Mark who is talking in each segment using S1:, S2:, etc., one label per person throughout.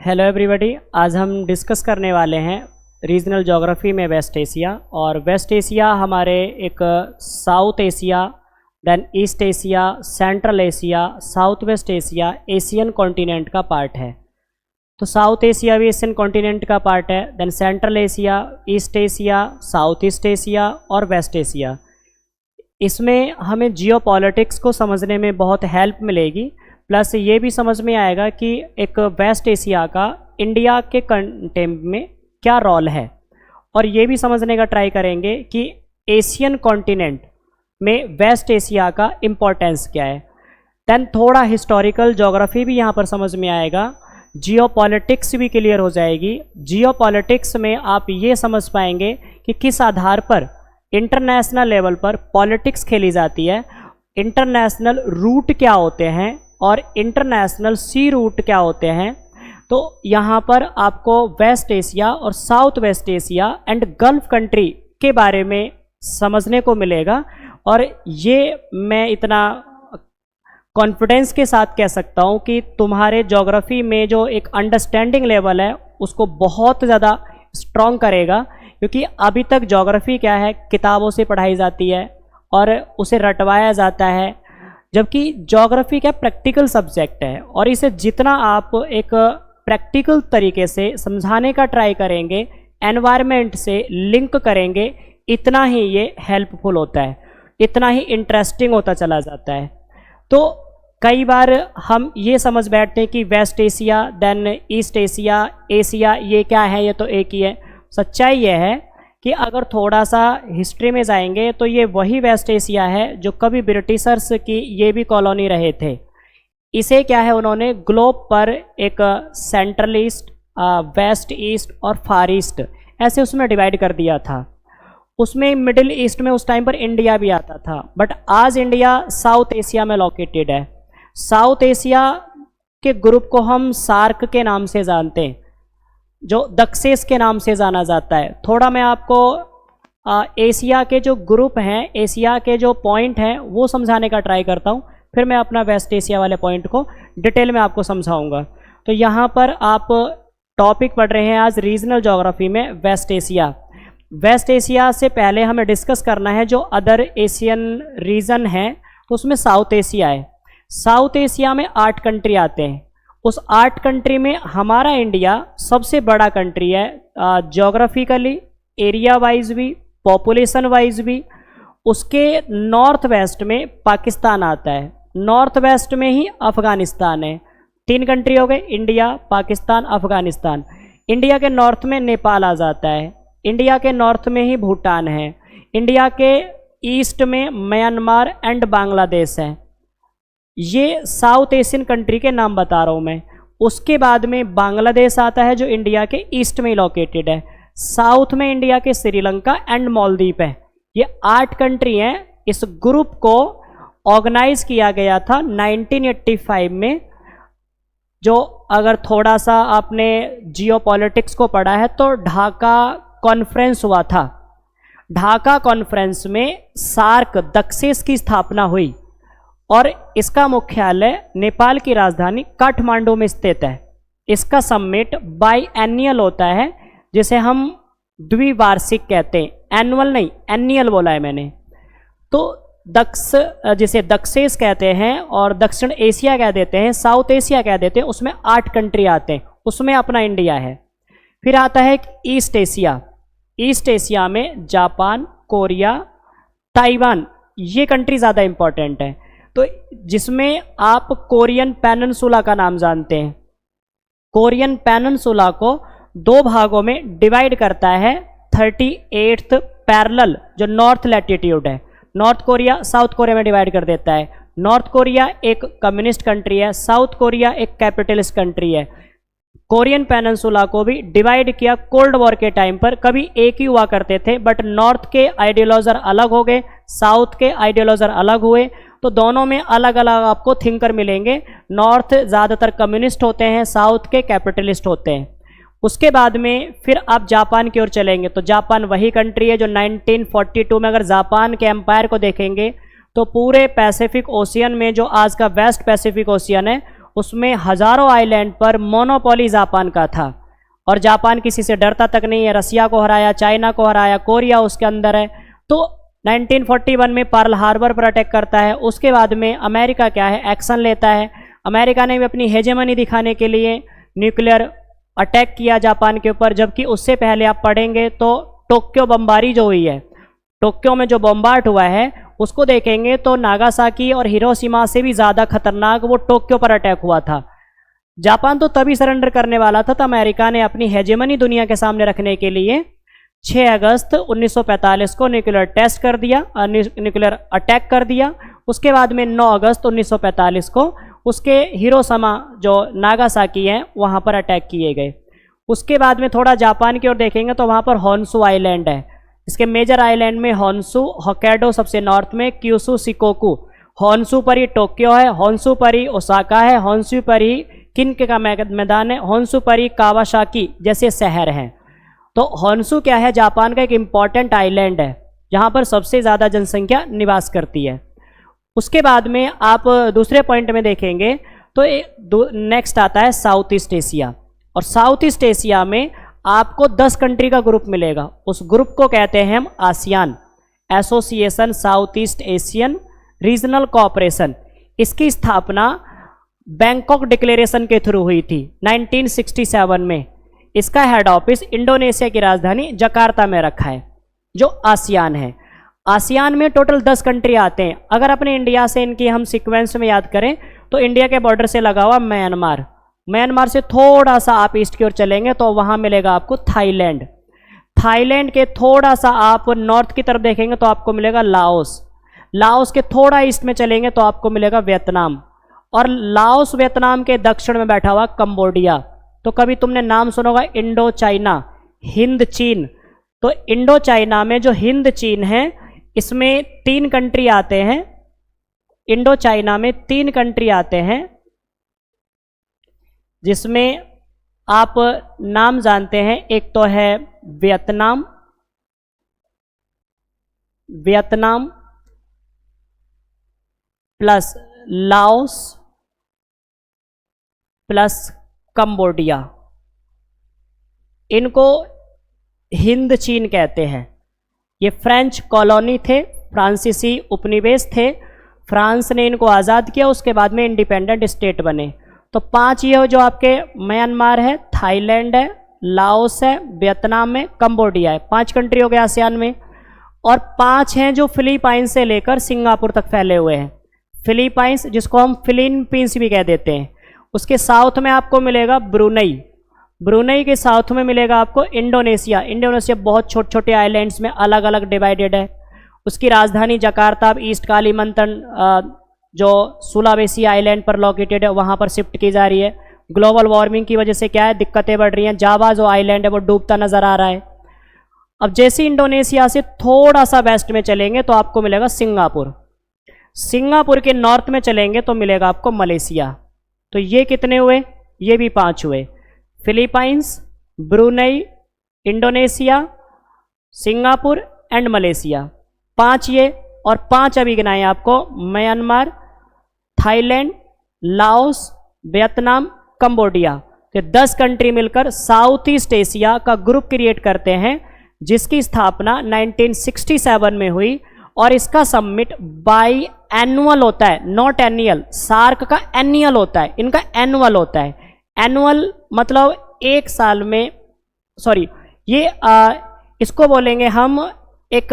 S1: Hello everybody, आज हम discuss करने वाले हैं रीजनल ज्योग्राफी में वेस्ट एशिया। और वेस्ट एशिया हमारे एक South Asia, then East Asia, Central Asia, South West Asia, Asian continent का पार्ट है। तो साउथ एशिया भी एशियन कॉन्टिनेंट का पार्ट है, then Central Asia, East Asia, South East Asia और वेस्ट एशिया। इसमें हमें जियोपॉलिटिक्स को समझने में बहुत हेल्प मिलेगी, प्लस ये भी समझ में आएगा कि एक वेस्ट एशिया का इंडिया के कंटेंट में क्या रोल है, और ये भी समझने का ट्राई करेंगे कि एशियन कॉन्टिनेंट में वेस्ट एशिया का इम्पोर्टेंस क्या है। देन थोड़ा हिस्टोरिकल ज्योग्राफी भी यहाँ पर समझ में आएगा, जियोपॉलिटिक्स भी क्लियर हो जाएगी। जियोपॉलिटिक्स में आप ये समझ पाएंगे कि किस आधार पर इंटरनेशनल लेवल पर पॉलिटिक्स खेली जाती है, इंटरनेशनल रूट क्या होते हैं और इंटरनेशनल सी रूट क्या होते हैं। तो यहाँ पर आपको वेस्ट एशिया और south West Asia and gulf country के बारे में समझने को मिलेगा। और ये मैं इतना कॉन्फिडेंस के साथ कह सकता हूँ कि तुम्हारे ज्योग्राफी में जो एक अंडरस्टैंडिंग लेवल है उसको बहुत ज़्यादा स्ट्रॉन्ग करेगा, क्योंकि अभी तक ज्योग्राफी क्या है, किताबों से पढ़ाई जाती है और उसे रटवाया जाता है, जबकि ज्योग्राफी क्या प्रैक्टिकल सब्जेक्ट है। और इसे जितना आप एक प्रैक्टिकल तरीके से समझाने का ट्राई करेंगे, एनवायरनमेंट से लिंक करेंगे, इतना ही ये हेल्पफुल होता है, इतना ही इंटरेस्टिंग होता चला जाता है। तो कई बार हम ये समझ बैठते हैं कि West Asia then East Asia, Asia ये क्या है, ये तो एक ही है। सच्चाई ये है कि अगर थोड़ा सा हिस्ट्री में जाएंगे तो ये वही वेस्ट एशिया है जो कभी ब्रिटिशर्स की ये भी कॉलोनी रहे थे। इसे क्या है, उन्होंने ग्लोब पर एक सेंट्रल ईस्ट, वेस्ट ईस्ट और फार ईस्ट ऐसे उसमें डिवाइड कर दिया था। उसमें मिडिल ईस्ट में उस टाइम पर इंडिया भी आता था, बट आज इंडिया साउथ एशिया में लोकेटेड है। साउथ एशिया के ग्रुप को हम सार्क के नाम से जानते हैं, जो दक्षेस के नाम से जाना जाता है। थोड़ा मैं आपको एशिया के जो ग्रुप हैं, एशिया के जो पॉइंट हैं वो समझाने का ट्राई करता हूँ, फिर मैं अपना वेस्ट एशिया वाले पॉइंट को डिटेल में आपको समझाऊंगा। तो यहाँ पर आप टॉपिक पढ़ रहे हैं आज रीजनल ज्योग्राफी में वेस्ट एशिया। वेस्ट एशिया से पहले हमें डिस्कस करना है जो अदर एशियन रीजन हैं, तो उसमें साउथ एशिया है। साउथ एशिया में 8 कंट्री आते हैं। उस 8 कंट्री में हमारा इंडिया सबसे बड़ा कंट्री है, ज्योग्राफिकली, एरिया वाइज भी, पॉपुलेशन वाइज भी। उसके नॉर्थ वेस्ट में पाकिस्तान आता है, नॉर्थ वेस्ट में ही अफ़गानिस्तान है। 3 कंट्री हो गए, इंडिया, पाकिस्तान, अफ़गानिस्तान। इंडिया के नॉर्थ में नेपाल आ जाता है, इंडिया के नॉर्थ में ही भूटान है, इंडिया के ईस्ट में म्यांमार एंड बांग्लादेश है। ये साउथ एशियन कंट्री के नाम बता रहा हूँ मैं। उसके बाद में बांग्लादेश आता है जो इंडिया के ईस्ट में लोकेटेड है। साउथ में इंडिया के श्रीलंका एंड मालदीव है। ये 8 कंट्री हैं। इस ग्रुप को ऑर्गेनाइज किया गया था 1985 में। जो अगर थोड़ा सा आपने जियोपॉलिटिक्स को पढ़ा है तो ढाका कॉन्फ्रेंस हुआ था। ढाका कॉन्फ्रेंस में सार्क दक्षेस की स्थापना हुई और इसका मुख्यालय नेपाल की राजधानी काठमांडू में स्थित है। इसका समिट बाई एनुअल होता है, जिसे हम द्विवार्षिक कहते हैं, एनुअल नहीं, एनुअल बोला है मैंने। तो जिसे दक्षेस कहते हैं और दक्षिण एशिया कह देते हैं, साउथ एशिया कह देते हैं, उसमें 8 कंट्री आते हैं, उसमें अपना इंडिया है। फिर आता है ईस्ट एशिया। ईस्ट एशिया में जापान, कोरिया, ताइवान, ये कंट्री ज़्यादा इंपॉर्टेंट है। तो जिसमें आप कोरियन पेनिनसुला का नाम जानते हैं। कोरियन पेनिनसुला को 2 भागों में डिवाइड करता है 38th पैरेलल, जो नॉर्थ लैटिट्यूड है। नॉर्थ कोरिया साउथ कोरिया में डिवाइड कर देता है। नॉर्थ कोरिया एक कम्युनिस्ट कंट्री है, साउथ कोरिया एक कैपिटलिस्ट कंट्री है। कोरियन पेनिनसुला को भी डिवाइड किया कोल्ड वॉर के टाइम पर। कभी एक ही हुआ करते थे, बट नॉर्थ के आइडियोलॉजर अलग हो गए, साउथ के आइडियोलॉजर अलग हुए, तो दोनों में अलग अलग आपको थिंकर मिलेंगे। नॉर्थ ज़्यादातर कम्युनिस्ट होते हैं, साउथ के कैपिटलिस्ट होते हैं। उसके बाद में फिर आप जापान की ओर चलेंगे, तो जापान वही कंट्री है जो 1942 में, अगर जापान के एम्पायर को देखेंगे तो पूरे पैसिफिक ओशियन में, जो आज का वेस्ट पैसिफिक ओशियन है, उसमें हज़ारों आइलैंड पर मोनोपोली जापान का था और जापान किसी से डरता तक नहीं है। रसिया को हराया, चाइना को हराया, कोरिया उसके अंदर है। तो 1941 में पर्ल हार्बर पर अटैक करता है। उसके बाद में अमेरिका क्या है, एक्शन लेता है। अमेरिका ने भी अपनी हेजेमनी दिखाने के लिए न्यूक्लियर अटैक किया जापान के ऊपर, जबकि उससे पहले आप पढ़ेंगे तो टोक्यो बमबारी जो हुई है, टोक्यो में जो बम्बार्ट हुआ है उसको देखेंगे तो नागासाकी और हिरोशिमा से भी ज़्यादा खतरनाक वो टोक्यो पर अटैक हुआ था। जापान तो तभी सरेंडर करने वाला था, तो अमेरिका ने अपनी हेजेमनी दुनिया के सामने रखने के लिए 6 अगस्त 1945 को न्यूक्लियर टेस्ट कर दिया, न्यूक्लियर अटैक कर दिया। उसके बाद में 9 अगस्त 1945 को उसके हिरोशिमा जो नागासाकी हैं वहाँ पर अटैक किए गए। उसके बाद में थोड़ा जापान की ओर देखेंगे तो वहाँ पर होन्शु आइलैंड है। इसके मेजर आइलैंड में होन्शु, होक्काइडो सबसे नॉर्थ में, क्यूशु, शिकोकू। होन्शु पर ही टोक्यो है, होन्शु पर ही ओसाका है, होन्शु पर ही किन्के का मैदान है, होन्शु पर ही कावासाकी जैसे शहर हैं। तो होन्शु क्या है, जापान का एक इम्पॉर्टेंट आइलैंड है जहाँ पर सबसे ज़्यादा जनसंख्या निवास करती है। उसके बाद में आप दूसरे पॉइंट में देखेंगे तो नेक्स्ट आता है साउथ ईस्ट एशिया। और साउथ ईस्ट एशिया में आपको 10 कंट्री का ग्रुप मिलेगा। उस ग्रुप को कहते हैं हम ASEAN, association south east Asian regional cooperation. इसकी स्थापना बैंकॉक डिक्लेरेशन के थ्रू हुई थी 1967 में। इसका हेड ऑफिस इंडोनेशिया की राजधानी जकार्ता में रखा है, जो आसियान है। आसियान में टोटल 10 कंट्री आते हैं। अगर अपने इंडिया से इनकी हम सीक्वेंस में याद करें तो इंडिया के बॉर्डर से लगा हुआ म्यांमार, म्यांमार से थोड़ा सा आप ईस्ट की ओर चलेंगे तो वहाँ मिलेगा आपको थाईलैंड। थाईलैंड के थोड़ा सा आप नॉर्थ की तरफ देखेंगे तो आपको मिलेगा लाओस। लाओस के थोड़ा ईस्ट में चलेंगे तो आपको मिलेगा वियतनाम। और लाओस वियतनाम के दक्षिण में बैठा हुआ कंबोडिया। तो कभी तुमने नाम सुना होगा इंडो चाइना, हिंद चीन। तो इंडो चाइना में जो हिंद चीन है इसमें 3 कंट्री आते हैं। इंडो चाइना में 3 कंट्री आते हैं जिसमें आप नाम जानते हैं। एक तो है Vietnam, Vietnam plus Laos plus Cambodia. इनको हिंद चीन कहते हैं। ये फ्रेंच कॉलोनी थे, फ्रांसीसी उपनिवेश थे। फ्रांस ने इनको आज़ाद किया, उसके बाद में इंडिपेंडेंट स्टेट बने। तो 5 ये जो आपके म्यांमार है, थाईलैंड है, लाओस है, वियतनाम है, कंबोडिया है। 5 कंट्री हो गए आसियान में। और 5 हैं जो फिलीपाइंस से लेकर सिंगापुर तक फैले हुए हैं। फिलीपाइंस जिसको हम फिलीपींस भी कह देते हैं। उसके साउथ में आपको मिलेगा ब्रुनई, ब्रुनई के साउथ में मिलेगा आपको इंडोनेशिया। इंडोनेशिया बहुत छोटे छोटे आइलैंड्स में अलग अलग डिवाइडेड है। उसकी राजधानी जकार्ता, ईस्ट कालीमंतन जो सुलावेसी आइलैंड पर लोकेटेड है वहाँ पर शिफ्ट की जा रही है। ग्लोबल वार्मिंग की वजह से क्या है, दिक्कतें बढ़ रही हैं। जावा जो आइलैंड है वो डूबता नजर आ रहा है। अब जैसे इंडोनेशिया से थोड़ा सा वेस्ट में चलेंगे तो आपको मिलेगा सिंगापुर। सिंगापुर के नॉर्थ में चलेंगे तो मिलेगा आपको मलेशिया। तो ये कितने हुए, ये भी 5 हुए। Philippines, Brunei, Indonesia, Singapore and Malaysia, 5 ये। और 5 अभी गिनाए आपको, Myanmar, Thailand, Laos, Vietnam, Cambodia. तो 10 कंट्री मिलकर साउथ ईस्ट एशिया का ग्रुप क्रिएट करते हैं, जिसकी स्थापना 1967 में हुई। और इसका समिट बाई एनुअल होता है, नॉट एनुअल। सार्क का एनुअल होता है, इनका एनुअल होता है। एनुअल मतलब एक साल में, सॉरी ये इसको बोलेंगे हम एक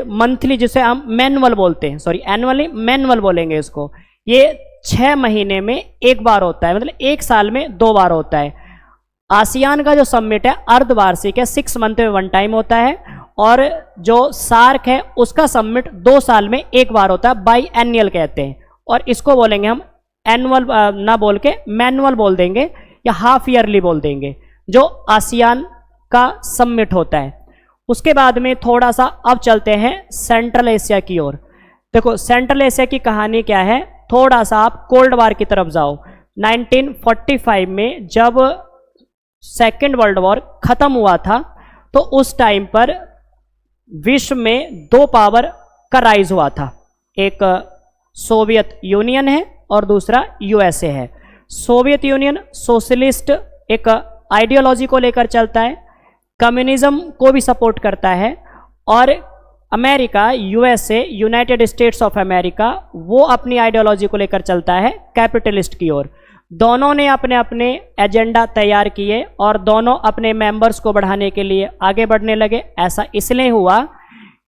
S1: मंथली, जिसे हम मैनुअल बोलते हैं। सॉरी एनुअली मैनुअल बोलेंगे इसको। ये 6 महीने में एक बार होता है, मतलब एक साल में 2 बार होता है। आसियान का जो समिट है अर्धवार्षिक है, 6 मंथ में 1 टाइम होता है। और जो सार्क है उसका समिट 2 साल में एक बार होता है, बाई एनुअल कहते हैं। और इसको बोलेंगे हम एनुअल ना बोल के मैनुअल बोल देंगे या हाफ ईयरली बोल देंगे, जो आसियान का समिट होता है। उसके बाद में थोड़ा सा अब चलते हैं सेंट्रल एशिया की ओर। देखो सेंट्रल एशिया की कहानी क्या है, थोड़ा सा आप कोल्ड वार की तरफ जाओ। 1945 में जब सेकेंड वर्ल्ड वॉर खत्म हुआ था तो उस टाइम पर विश्व में 2 पावर का राइज हुआ था। एक सोवियत यूनियन है और दूसरा यूएसए है। सोवियत यूनियन सोशलिस्ट एक आइडियोलॉजी को लेकर चलता है, कम्युनिज्म को भी सपोर्ट करता है, और America USA United states of America वो अपनी आइडियोलॉजी को लेकर चलता है कैपिटलिस्ट की ओर। दोनों ने अपने अपने एजेंडा तैयार किए और दोनों अपने मेंबर्स को बढ़ाने के लिए आगे बढ़ने लगे। ऐसा इसलिए हुआ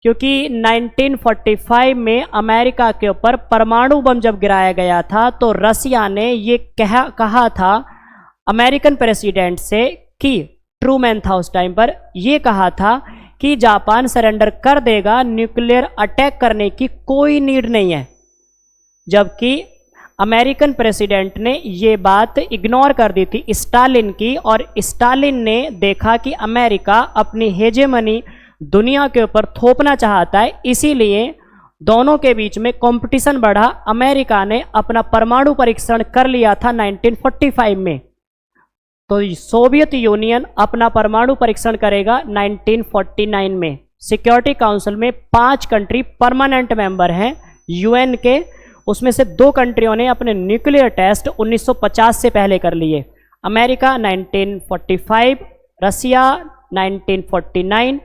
S1: क्योंकि 1945 में अमेरिका के ऊपर परमाणु बम जब गिराया गया था तो रसिया ने ये कहा था अमेरिकन प्रेसिडेंट से कि ट्रूमैन था उस टाइम पर, ये कहा था कि जापान सरेंडर कर देगा, न्यूक्लियर अटैक करने की कोई नीड नहीं है। जबकि अमेरिकन प्रेसिडेंट ने ये बात इग्नोर कर दी थी स्टालिन की, और स्टालिन ने देखा कि अमेरिका अपनी हेजेमनी दुनिया के ऊपर थोपना चाहता है, इसीलिए दोनों के बीच में कंपटीशन बढ़ा। अमेरिका ने अपना परमाणु परीक्षण कर लिया था 1945 में, तो सोवियत यूनियन अपना परमाणु परीक्षण करेगा 1949 में। सिक्योरिटी काउंसिल में 5 कंट्री परमानेंट मेंबर हैं यूएन के, उसमें से 2 कंट्रियों ने अपने न्यूक्लियर टेस्ट 1950 से पहले कर लिए। अमेरिका 1945, रसिया 1949।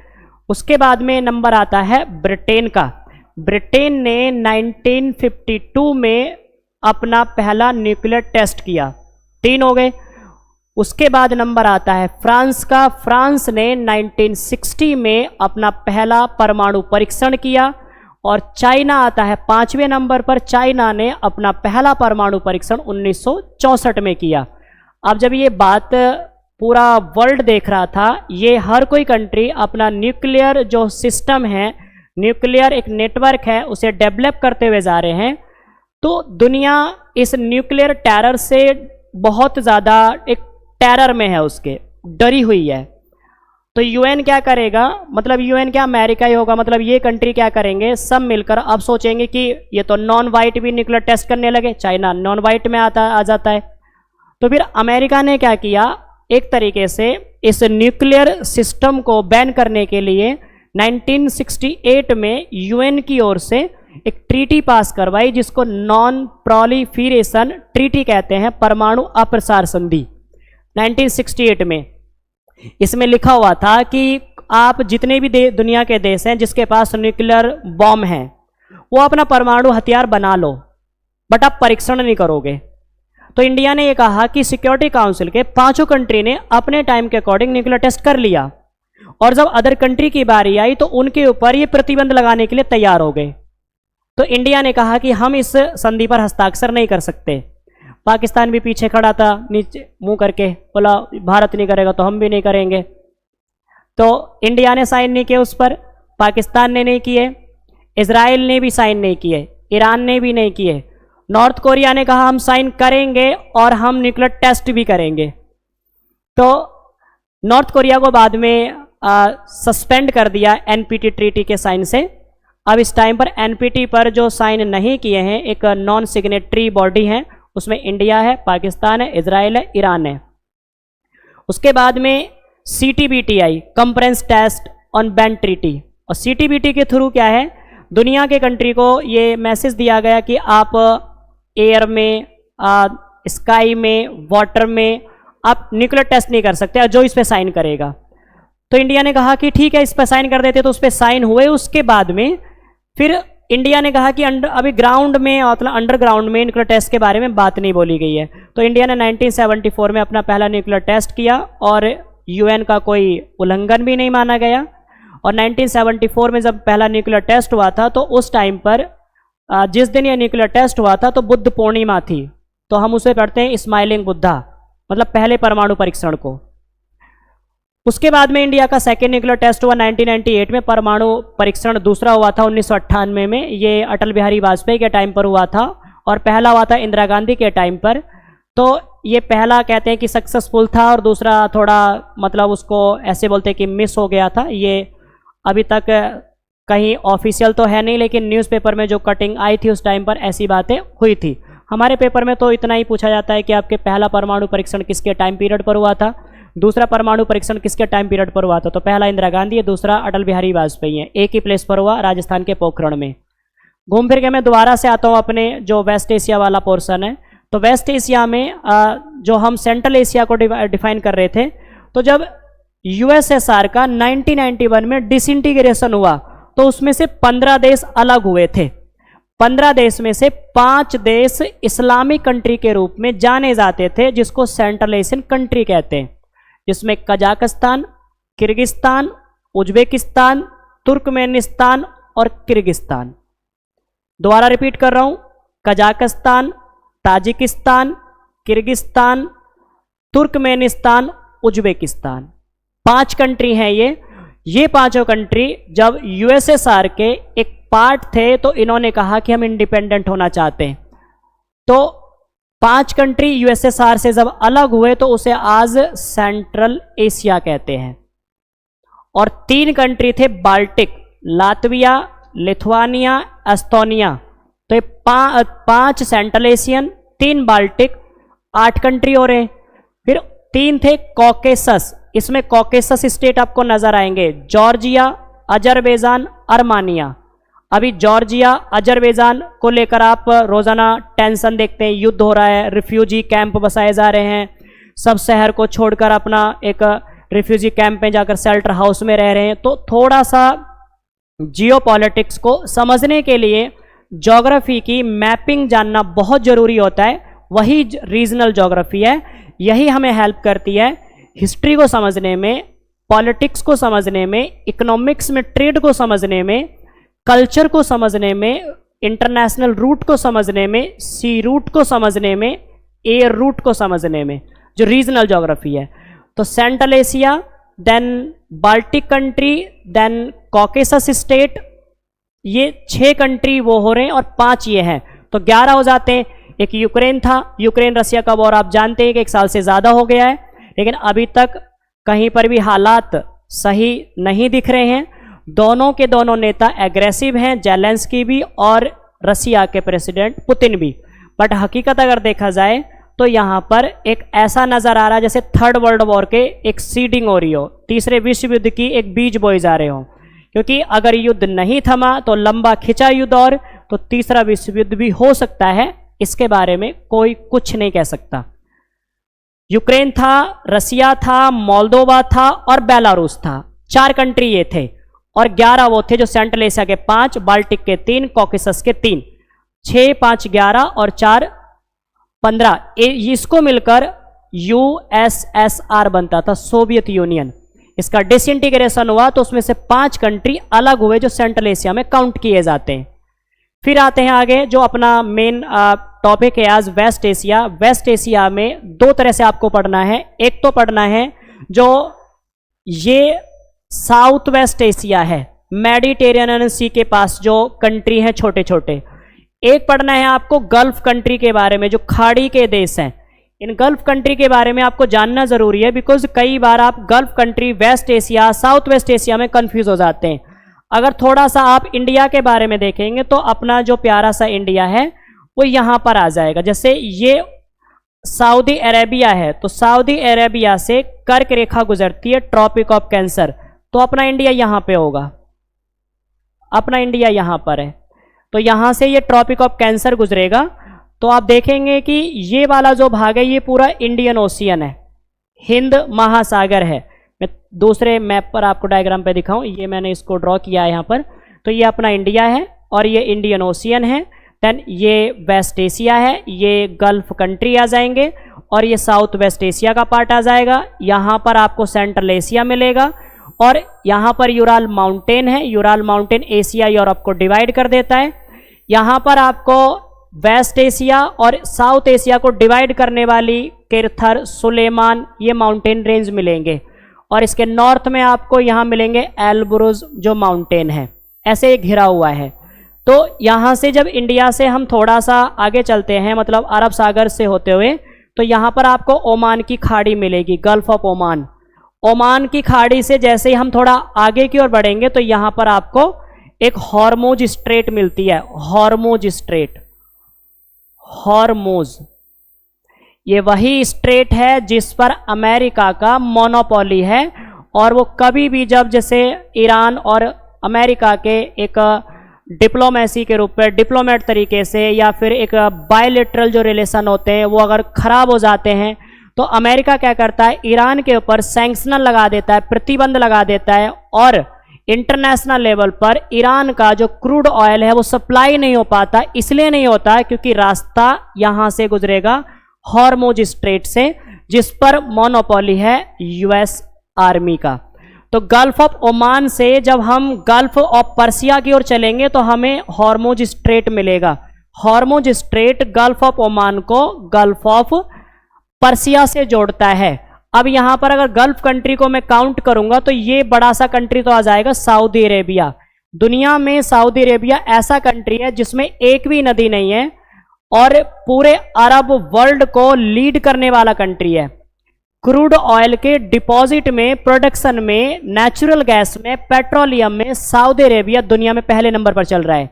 S1: उसके बाद में नंबर आता है ब्रिटेन का। ब्रिटेन ने 1952 में अपना पहला न्यूक्लियर टेस्ट किया, 3 हो गए। उसके बाद नंबर आता है फ्रांस का। फ्रांस ने 1960 में अपना पहला परमाणु परीक्षण किया। और चाइना आता है 5वें नंबर पर। चाइना ने अपना पहला परमाणु परीक्षण 1964 में किया। अब जब ये बात पूरा वर्ल्ड देख रहा था, ये हर कोई कंट्री अपना न्यूक्लियर जो सिस्टम है, न्यूक्लियर एक नेटवर्क है, उसे डेवलप करते हुए जा रहे हैं, तो दुनिया इस न्यूक्लियर टेरर से बहुत ज़्यादा एक टेरर में है, उसके डरी हुई है। तो यूएन क्या करेगा, मतलब यूएन क्या, अमेरिका ही होगा, मतलब ये कंट्री क्या करेंगे, सब मिलकर अब सोचेंगे कि ये तो नॉन वाइट भी न्यूक्लियर टेस्ट करने लगे, चाइना नॉन वाइट में आ जाता है। तो फिर अमेरिका ने क्या किया, एक तरीके से इस न्यूक्लियर सिस्टम को बैन करने के लिए 1968 में यूएन की ओर से एक ट्रीटी पास करवाई, जिसको नॉन प्रोलिफरेशन ट्रीटी कहते हैं, परमाणु अप्रसार संधि। 1968 में इसमें लिखा हुआ था कि आप जितने भी दुनिया के देश हैं जिसके पास न्यूक्लियर बॉम्ब है, वो अपना परमाणु हथियार बना लो, बट आप परीक्षण नहीं करोगे। तो इंडिया ने ये कहा कि सिक्योरिटी काउंसिल के 5 कंट्री ने अपने टाइम के अकॉर्डिंग न्यूक्लियर टेस्ट कर लिया, और जब अदर कंट्री की बारी आई तो उनके ऊपर ये प्रतिबंध लगाने के लिए तैयार हो गए। तो इंडिया ने कहा कि हम इस संधि पर हस्ताक्षर नहीं कर सकते। पाकिस्तान भी पीछे खड़ा था, नीचे मुंह करके बोला भारत नहीं करेगा तो हम भी नहीं करेंगे। तो इंडिया ने साइन नहीं किए उस पर, पाकिस्तान ने नहीं किए, इजराइल ने भी साइन नहीं किए, ईरान ने भी नहीं किए। नॉर्थ कोरिया ने कहा हम साइन करेंगे और हम न्यूक्लियर टेस्ट भी करेंगे। तो नॉर्थ कोरिया को बाद में सस्पेंड कर दिया एनपीटी ट्रीटी के साइन से। अब इस टाइम पर एनपीटी पर जो साइन नहीं किए हैं, एक नॉन सिग्नेटरी बॉडी है, उसमें इंडिया है, पाकिस्तान है, इजराइल है, ईरान है। उसके बाद में सीटीबीटी आई, conference test on ban treaty. और सीटीबीटी के थ्रू क्या है, दुनिया के कंट्री को ये मैसेज दिया गया कि आप एयर में, स्काई में, वाटर में आप न्यूक्लियर टेस्ट नहीं कर सकते, जो इस पे साइन करेगा। तो इंडिया ने कहा कि ठीक है, इस पे साइन कर देते, तो उस पे साइन हुए। उसके बाद में फिर इंडिया ने कहा कि अभी ग्राउंड में, मतलब अंडरग्राउंड में न्यूक्लियर टेस्ट के बारे में बात नहीं बोली गई है। तो इंडिया ने 1974 में अपना पहला न्यूक्लियर टेस्ट किया और यूएन का कोई उल्लंघन भी नहीं माना गया। और 1974 में जब पहला न्यूक्लियर टेस्ट हुआ था, तो उस टाइम पर जिस दिन यह न्यूक्लियर टेस्ट हुआ था तो बुद्ध पूर्णिमा थी, तो हम उसे पढ़ते हैं स्माइलिंग बुद्धा, मतलब पहले परमाणु परीक्षण को। उसके बाद में इंडिया का सेकेंड न्यूक्लियर टेस्ट हुआ 1998 में, परमाणु परीक्षण दूसरा हुआ था 1998 में, ये अटल बिहारी वाजपेयी के टाइम पर हुआ था, और पहला हुआ था इंदिरा गांधी के टाइम पर। तो ये पहला कहते हैं कि सक्सेसफुल था, और दूसरा थोड़ा मतलब उसको ऐसे बोलते हैं कि मिस हो गया था। ये अभी तक कहीं ऑफिशियल तो है नहीं, लेकिन न्यूज़पेपर में जो कटिंग आई थी उस टाइम पर ऐसी बातें हुई थी। हमारे पेपर में तो इतना ही पूछा जाता है कि आपके पहला परमाणु परीक्षण किसके टाइम पीरियड पर हुआ था, दूसरा परमाणु परीक्षण किसके टाइम पीरियड पर हुआ था। तो पहला इंदिरा गांधी है, दूसरा अटल बिहारी वाजपेयी है, एक ही प्लेस पर हुआ, राजस्थान के पोखरण में। घूम फिर के मैं दोबारा से आता हूँ अपने जो वेस्ट एशिया वाला पोर्शन है। तो वेस्ट एशिया में जो हम सेंट्रल एशिया को डिफाइन कर रहे थे, तो जब यूएसएसआर का 1991 में डिसइंटीग्रेशन हुआ तो उसमें से 15 देश अलग हुए थे। 15 देश में से 5 देश इस्लामिक कंट्री के रूप में जाने जाते थे, जिसको सेंट्रल एशियन कंट्री कहते हैं, जिसमें कजाकिस्तान, किर्गिस्तान, उज्बेकिस्तान, तुर्कमेनिस्तान और किर्गिस्तान। दोबारा रिपीट कर रहा हूं, Kazakhstan, Tajikistan, Kyrgyzstan, Turkmenistan, Uzbekistan, 5 country हैं ये 5 कंट्री जब यूएसएसआर के एक पार्ट थे तो इन्होंने कहा कि हम इंडिपेंडेंट होना चाहते हैं। तो 5 कंट्री यूएसएसआर से जब अलग हुए तो उसे आज सेंट्रल एशिया कहते हैं। और 3 कंट्री थे बाल्टिक, लातविया, लिथुआनिया, एस्टोनिया। तो ये 5 सेंट्रल एशियन, 3 बाल्टिक, 8 कंट्री हो रहे। फिर 3 थे कॉकेसस, इसमें कॉकेसस स्टेट आपको नजर आएंगे, जॉर्जिया, अजरबैजान, अर्मानिया। अभी जॉर्जिया, अजरबैजान को लेकर आप रोजाना टेंशन देखते हैं, युद्ध हो रहा है, रिफ्यूजी कैंप बसाए जा रहे हैं, सब शहर को छोड़कर अपना एक रिफ्यूजी कैंप में जाकर शेल्टर हाउस में रह रहे हैं। तो थोड़ा सा जियोपॉलिटिक्स को समझने के लिए ज्योग्राफी की मैपिंग जानना बहुत जरूरी होता है। वही रीजनल ज्योग्राफी है, यही हमें हेल्प करती है हिस्ट्री को समझने में, पॉलिटिक्स को समझने में, इकोनॉमिक्स में ट्रेड को समझने में, कल्चर को समझने में, इंटरनेशनल रूट को समझने में, सी रूट को समझने में, एयर रूट को समझने में, जो रीजनल ज्योग्राफी है। तो Central Asia, then Baltic country, then Caucasus state, ये 6 कंट्री वो हो रहे हैं और 5 ये हैं, तो 11 हो जाते हैं। एक यूक्रेन था, यूक्रेन रसिया का वॉर आप जानते हैं कि 1 साल से ज़्यादा हो गया है, लेकिन अभी तक कहीं पर भी हालात सही नहीं दिख रहे हैं। दोनों के दोनों नेता एग्रेसिव हैं, जेलेंस्की भी और रसिया के प्रेसिडेंट पुतिन भी। बट हकीकत अगर देखा जाए तो यहाँ पर एक ऐसा नज़र आ रहा है जैसे 3rd वर्ल्ड वॉर के एक सीडिंग हो रही हो, तीसरे विश्व युद्ध की एक बीज बोए जा रहे हो। क्योंकि अगर युद्ध नहीं थमा तो लंबा खिंचा युद्ध और तो तीसरा विश्व युद्ध भी हो सकता है, इसके बारे में कोई कुछ नहीं कह सकता। यूक्रेन था, रसिया था, मोल्दोवा था और बेलारूस था, 4 कंट्री ये थे। और 11 वो थे जो सेंट्रल एशिया के 5, बाल्टिक के 3, कॉकेसस के 3, 6, 5, 11 और 4, 15। इसको मिलकर यूएसएसआर बनता था, सोवियत यूनियन। इसका डिसइंटीग्रेशन हुआ तो उसमें से 5 कंट्री अलग हुए जो सेंट्रल एशिया में काउंट किए जाते हैं। फिर आते हैं आगे, जो अपना मेन टॉपिक है आज वेस्ट एशिया। वेस्ट एशिया में 2 तरह से आपको पढ़ना है। एक तो पढ़ना है जो ये साउथ वेस्ट एशिया है, मेडिटेरेनियन सी के पास जो कंट्री हैं छोटे छोटे। एक पढ़ना है आपको गल्फ कंट्री के बारे में, जो खाड़ी के देश हैं। इन गल्फ कंट्री के बारे में आपको जानना जरूरी है, बिकॉज कई बार आप Gulf country, West Asia, South West Asia में कंफ्यूज हो जाते हैं। अगर थोड़ा सा आप इंडिया के बारे में देखेंगे तो अपना जो प्यारा सा इंडिया है वो यहाँ पर आ जाएगा। जैसे ये सऊदी अरेबिया है, तो सऊदी अरेबिया से कर्क रेखा गुजरती है, ट्रॉपिक ऑफ कैंसर, तो अपना इंडिया यहाँ पे होगा, अपना इंडिया यहाँ पर है। तो यहाँ से ये ट्रॉपिक ऑफ कैंसर गुजरेगा, तो आप देखेंगे कि ये वाला जो भाग है ये पूरा इंडियन ओशियन है, हिंद महासागर है। मैं दूसरे मैप पर आपको डायग्राम पे दिखाऊं, ये मैंने इसको ड्रॉ किया है यहाँ पर। तो ये अपना इंडिया है और ये इंडियन ओशियन है। देन ये वेस्ट एशिया है, ये गल्फ कंट्री आ जाएंगे और ये साउथ वेस्ट एशिया का पार्ट आ जाएगा। यहाँ पर आपको सेंट्रल एशिया मिलेगा और यहाँ पर यूराल माउंटेन है, यूराल माउंटेन एशिया यूरोप को डिवाइड कर देता है। यहाँ पर आपको वेस्ट एशिया और साउथ एशिया को डिवाइड करने वाली किरथर, सुलेमान, ये माउंटेन रेंज मिलेंगे। और इसके नॉर्थ में आपको यहाँ मिलेंगे एल्ब्रुज जो माउंटेन है, ऐसे घिरा हुआ है। तो यहाँ से जब इंडिया से हम थोड़ा सा आगे चलते हैं, मतलब अरब सागर से होते हुए, तो यहाँ पर आपको ओमान की खाड़ी मिलेगी, गल्फ ऑफ ओमान। ओमान की खाड़ी से जैसे ही हम थोड़ा आगे की ओर बढ़ेंगे तो यहाँ पर आपको एक हॉर्मुज स्ट्रेट मिलती है, हॉर्मुज स्ट्रेट, हॉर्मुज। ये वही स्ट्रेट है जिस पर अमेरिका का मोनोपोली है, और वो कभी भी जब जैसे ईरान और अमेरिका के एक डिप्लोमेसी के रूप में, डिप्लोमेट तरीके से, या फिर एक बायलेटरल जो रिलेशन होते हैं वो अगर खराब हो जाते हैं तो अमेरिका क्या करता है, ईरान के ऊपर सैंक्शन लगा देता है, प्रतिबंध लगा देता है, और इंटरनेशनल लेवल पर ईरान का जो क्रूड ऑयल है वो सप्लाई नहीं हो पाता। इसलिए नहीं होता है क्योंकि रास्ता यहां से गुजरेगा हॉर्मुज स्ट्रेट से, जिस पर मोनोपोली है यूएस आर्मी का। तो गल्फ ऑफ ओमान से जब हम गल्फ ऑफ पर्सिया की ओर चलेंगे तो हमें हॉर्मुज स्ट्रेट मिलेगा। Hormuz strait gulf of Oman को गल्फ ऑफ पर्सिया से जोड़ता है। अब यहां पर अगर गल्फ कंट्री को मैं काउंट करूंगा तो ये बड़ा सा कंट्री तो आ जाएगा सऊदी अरेबिया। दुनिया में सऊदी अरेबिया ऐसा कंट्री है जिसमें एक भी नदी नहीं है और पूरे अरब वर्ल्ड को लीड करने वाला कंट्री है। क्रूड ऑयल के डिपॉजिट में, प्रोडक्शन में, नेचुरल गैस में, पेट्रोलियम में सऊदी अरेबिया दुनिया में पहले नंबर पर चल रहा है।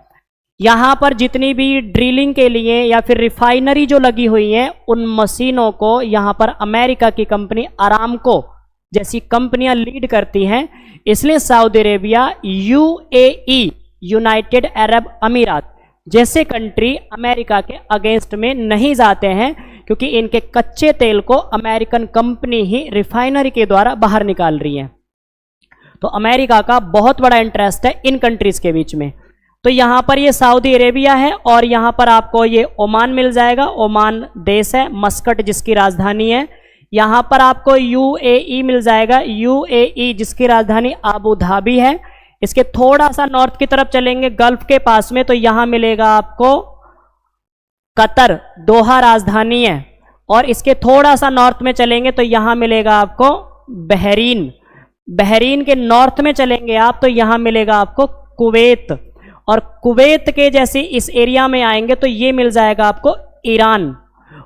S1: यहाँ पर जितनी भी ड्रिलिंग के लिए या फिर रिफाइनरी जो लगी हुई हैं उन मशीनों को यहाँ पर अमेरिका की कंपनी अरामको जैसी कंपनियां लीड करती हैं। इसलिए Saudi Arabia, UAE, United Arab अमीरात जैसे कंट्री अमेरिका के अगेंस्ट में नहीं जाते हैं क्योंकि इनके कच्चे तेल को अमेरिकन कंपनी ही रिफाइनरी के द्वारा बाहर निकाल रही है। तो अमेरिका का बहुत बड़ा इंटरेस्ट है इन कंट्रीज के बीच में। तो यहाँ पर ये सऊदी अरेबिया है और यहाँ पर आपको ये ओमान मिल जाएगा। ओमान देश है, मस्कट जिसकी राजधानी है। यहाँ पर आपको यूएई मिल जाएगा, यूएई जिसकी राजधानी अबू धाबी है। इसके थोड़ा सा नॉर्थ की तरफ चलेंगे गल्फ के पास में तो यहाँ मिलेगा आपको कतर, दोहा राजधानी है। और इसके थोड़ा सा नॉर्थ में चलेंगे तो यहाँ मिलेगा आपको बहरीन। बहरीन के नॉर्थ में चलेंगे आप तो यहाँ मिलेगा आपको कुवैत, और कुवैत के जैसे इस एरिया में आएंगे तो ये मिल जाएगा आपको ईरान।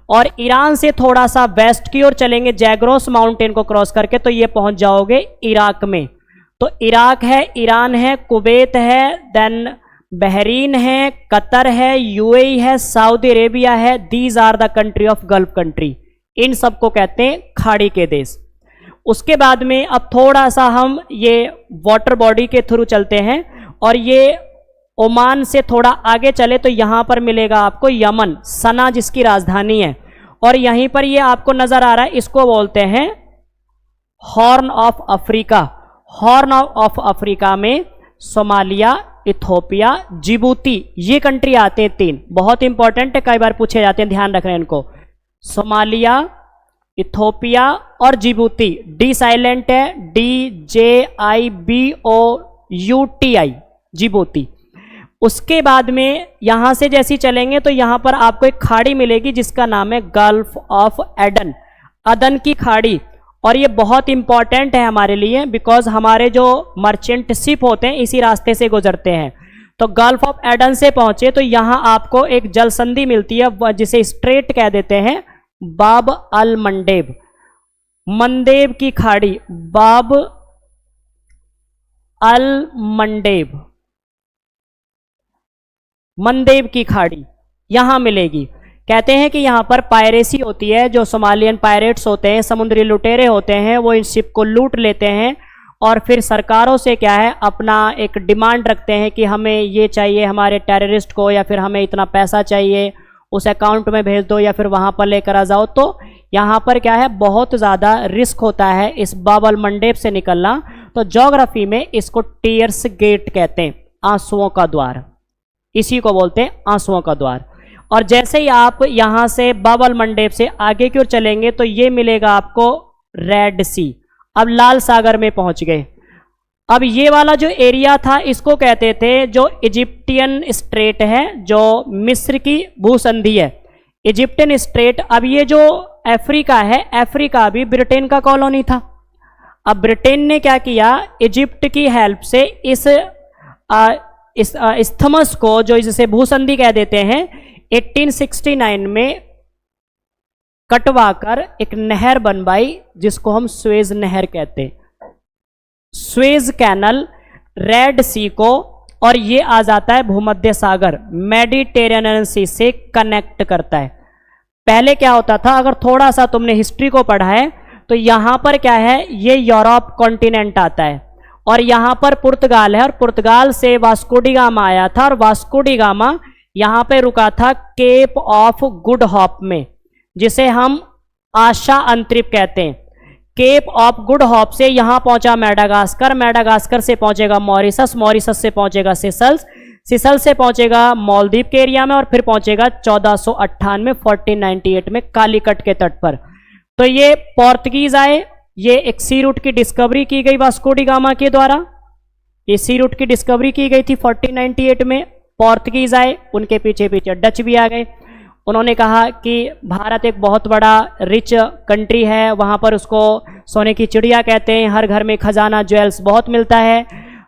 S1: और ईरान से थोड़ा सा वेस्ट की ओर चलेंगे जैग्रोस माउंटेन को क्रॉस करके तो ये पहुंच जाओगे इराक में। तो इराक है, ईरान है, कुवैत है, देन बहरीन है, कतर है, यूएई है, सऊदी अरेबिया है। These are the country of gulf country. इन सबको कहते हैं खाड़ी के देश। उसके बाद में अब थोड़ा सा हम ये वाटर बॉडी के थ्रू चलते हैं और ये ओमान से थोड़ा आगे चले तो यहाँ पर मिलेगा आपको यमन, सना जिसकी राजधानी है। और यहीं पर ये आपको नजर आ रहा है, इसको बोलते हैं horn of Africa. Horn of Africa में सोमालिया, इथोपिया, जिबूती ये कंट्री आते हैं। तीन बहुत इंपॉर्टेंट है, कई बार पूछे जाते हैं, ध्यान रखना इनको। सोमालिया, इथोपिया और जिबूती। डी साइलेंट है, DJIBOUTI जिबूती। उसके बाद में यहां से जैसी चलेंगे तो यहां पर आपको एक खाड़ी मिलेगी जिसका नाम है गल्फ ऑफ एडन, अदन की खाड़ी। और ये बहुत इंपॉर्टेंट है हमारे लिए बिकॉज हमारे जो मर्चेंट शिप होते हैं इसी रास्ते से गुजरते हैं। तो गल्फ ऑफ एडन से पहुंचे तो यहां आपको एक जल संधि मिलती है जिसे स्ट्रेट कह देते हैं, बाब अल मंडेब, मंडेब की खाड़ी, बाब अल मंडेब, मंदेब की खाड़ी यहां मिलेगी। कहते हैं कि यहां पर पायरेसी होती है, जो सोमालियन पायरेट्स होते हैं, समुद्री लुटेरे होते हैं, वो इन शिप को लूट लेते हैं और फिर सरकारों से क्या है अपना एक डिमांड रखते हैं कि हमें ये चाहिए हमारे टेररिस्ट को, या फिर हमें इतना पैसा चाहिए उस अकाउंट में भेज दो या फिर वहां पर लेकर आ जाओ। तो यहाँ पर क्या है बहुत ज़्यादा रिस्क होता है इस बाब अल मंडेब से निकलना। तो ज्योग्राफी में इसको टीयर्स गेट कहते हैं, आंसुओं का द्वार, इसी को बोलते हैं आंसुओं का द्वार। और जैसे ही आप यहां से बाब अल मंडेब से आगे की ओर चलेंगे तो ये मिलेगा आपको रेड सी। अब लाल सागर में पहुंच गए। अब ये वाला जो एरिया था इसको कहते थे जो इजिप्टियन स्ट्रेट है, जो मिस्र की भूसंधि है, इजिप्टियन स्ट्रेट। अब ये जो अफ्रीका है, अफ्रीका भी ब्रिटेन का कॉलोनी था। अब ब्रिटेन ने क्या किया, इजिप्ट की हेल्प से इस इस्थमस को, जो जिसे भूसंधि कह देते हैं, 1869 में कटवाकर एक नहर बनवाई जिसको हम स्वेज नहर कहते हैं, स्वेज कैनल, रेड सी को। और ये आ जाता है भूमध्य सागर, मेडिटेरेनियन सी से कनेक्ट करता है। पहले क्या होता था, अगर थोड़ा सा तुमने हिस्ट्री को पढ़ा है तो यहां पर क्या है, ये यूरोप कॉन्टिनेंट आता है और यहाँ पर पुर्तगाल है, और पुर्तगाल से वास्को डी गामा आया था, और वास्को डी गामा यहाँ पे रुका था केप ऑफ गुड होप में, जिसे हम आशा अंतरिप कहते हैं। केप ऑफ गुड होप से यहाँ पहुंचा मेडागास्कर, मेडागास्कर से पहुंचेगा मॉरिशस, मॉरिशस से पहुंचेगा सिसल्स, सिसल से पहुंचेगा मालदीव के एरिया में, और फिर पहुंचेगा 1498 में कालीकट के तट पर। तो ये पोर्तुगीज आए, ये एक सी रूट की डिस्कवरी की गई वास्को डी गामा के द्वारा, ये सी रूट की डिस्कवरी की गई थी 1498 में। पोर्तुगीज आए, उनके पीछे पीछे डच भी आ गए। उन्होंने कहा कि भारत एक बहुत बड़ा रिच कंट्री है, वहाँ पर उसको सोने की चिड़िया कहते हैं, हर घर में खजाना ज्वेल्स बहुत मिलता है।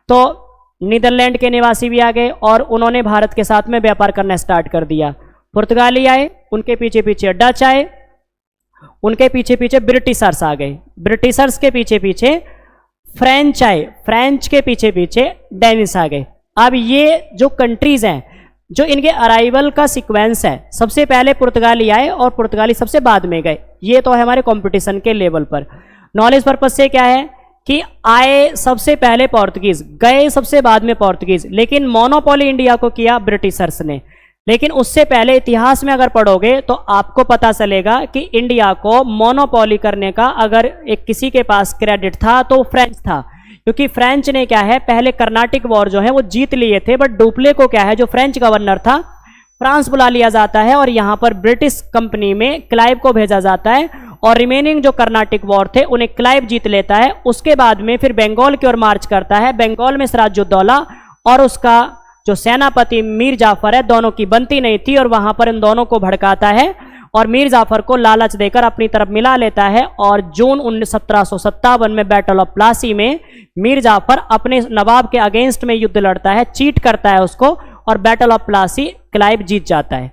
S1: तो नीदरलैंड के निवासी भी आ गए और उन्होंने भारत के साथ में व्यापार करना स्टार्ट कर दिया। पुर्तगाली आए, उनके पीछे पीछे डच आए, उनके पीछे पीछे ब्रिटिशर्स आ गए, ब्रिटिशर्स के पीछे पीछे फ्रेंच आए, फ्रेंच के पीछे पीछे डेनिस आ गए। अब ये जो कंट्रीज हैं, जो इनके अराइवल का सीक्वेंस है, सबसे पहले पुर्तगाली आए और पुर्तगाली सबसे बाद में गए। ये तो है हमारे कंपटीशन के लेवल पर। नॉलेज पर्पज से क्या है कि आए सबसे पहले पोर्तुगीज, गए सबसे बाद में पोर्तुगीज, लेकिन मोनोपोली इंडिया को किया ब्रिटिशर्स ने। लेकिन उससे पहले इतिहास में अगर पढ़ोगे तो आपको पता चलेगा कि इंडिया को मोनोपोली करने का अगर एक किसी के पास क्रेडिट था तो फ्रेंच था, क्योंकि फ्रेंच ने क्या है पहले कर्नाटिक वॉर जो है वो जीत लिए थे। बट डुप्ले को क्या है, जो फ्रेंच गवर्नर था, फ्रांस बुला लिया जाता है और यहाँ पर ब्रिटिश कंपनी में क्लाइव को भेजा जाता है, और रिमेनिंग जो कर्नाटिक वॉर थे उन्हें क्लाइव जीत लेता है। उसके बाद में फिर बंगाल की ओर मार्च करता है। बंगाल में सिराजुद्दौला और उसका जो सेनापति मीर जाफर है, दोनों की बनती नहीं थी, और वहां पर इन दोनों को भड़काता है और मीर जाफर को लालच देकर अपनी तरफ मिला लेता है। और जून 1757 में बैटल ऑफ प्लासी में मीर जाफर अपने नवाब के अगेंस्ट में युद्ध लड़ता है, चीट करता है उसको, और बैटल ऑफ प्लासी क्लाइव जीत जाता है।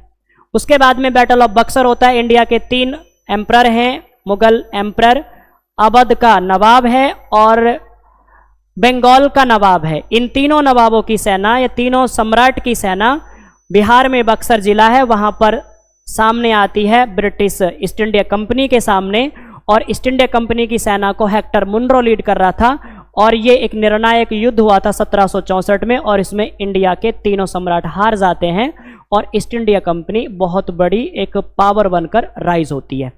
S1: उसके बाद में बैटल ऑफ बक्सर होता है। इंडिया के 3 एम्परर हैं, मुगल एम्परर, अवध का नवाब है और बंगाल का नवाब है। इन तीनों नवाबों की सेना या तीनों सम्राट की सेना बिहार में बक्सर जिला है, वहां पर सामने आती है ब्रिटिश ईस्ट इंडिया कंपनी के सामने, और ईस्ट इंडिया कंपनी की सेना को हेक्टर मुनरो लीड कर रहा था। और ये एक निर्णायक युद्ध हुआ था 1764 में, और इसमें इंडिया के तीनों सम्राट हार जाते हैं और ईस्ट इंडिया कंपनी बहुत बड़ी एक पावर बनकर राइज होती है।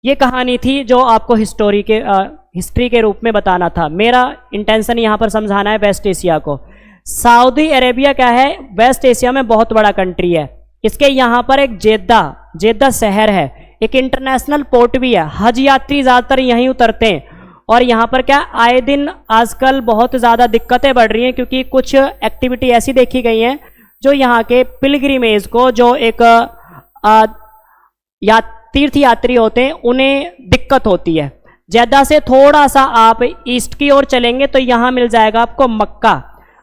S1: ये कहानी थी जो आपको हिस्ट्री के रूप में बताना था। मेरा इंटेंशन यहाँ पर समझाना है वेस्ट एशिया को। सऊदी अरेबिया क्या है, वेस्ट एशिया में बहुत बड़ा कंट्री है। इसके यहाँ पर एक जेद्दा शहर है, एक इंटरनेशनल पोर्ट भी है, हज यात्री ज़्यादातर यहीं उतरते हैं। और यहाँ पर क्या आए दिन आजकल बहुत ज़्यादा दिक्कतें बढ़ रही हैं, क्योंकि कुछ एक्टिविटी ऐसी देखी गई हैं जो यहाँ के पिलग्रिमेज को, जो एक तीर्थ यात्री होते हैं, उन्हें दिक्कत होती है। जेद्दा से थोड़ा सा आप ईस्ट की ओर चलेंगे तो यहाँ मिल जाएगा आपको मक्का।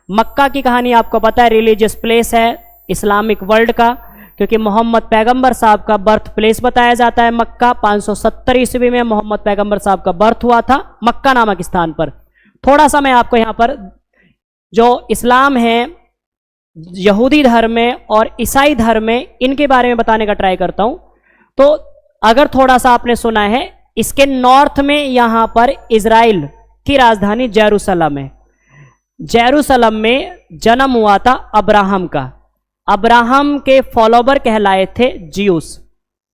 S1: मक्का की कहानी आपको पता है, रिलीजियस प्लेस है इस्लामिक वर्ल्ड का, क्योंकि मोहम्मद पैगंबर साहब का बर्थ प्लेस बताया जाता है मक्का। 570 ईस्वी में मोहम्मद पैगंबर साहब का बर्थ हुआ था मक्का नामक स्थान पर। थोड़ा सा मैं आपको यहाँ पर जो इस्लाम है, यहूदी धर्म में और ईसाई धर्म में, इनके बारे में बताने का ट्राई करता हूँ। तो अगर थोड़ा सा आपने सुना है, इसके नॉर्थ में यहाँ पर इजराइल की राजधानी जेरूसलम है। जेरूसलम में जन्म हुआ था अब्राहम का। अब्राहम के फॉलोवर कहलाए थे ज्यूस,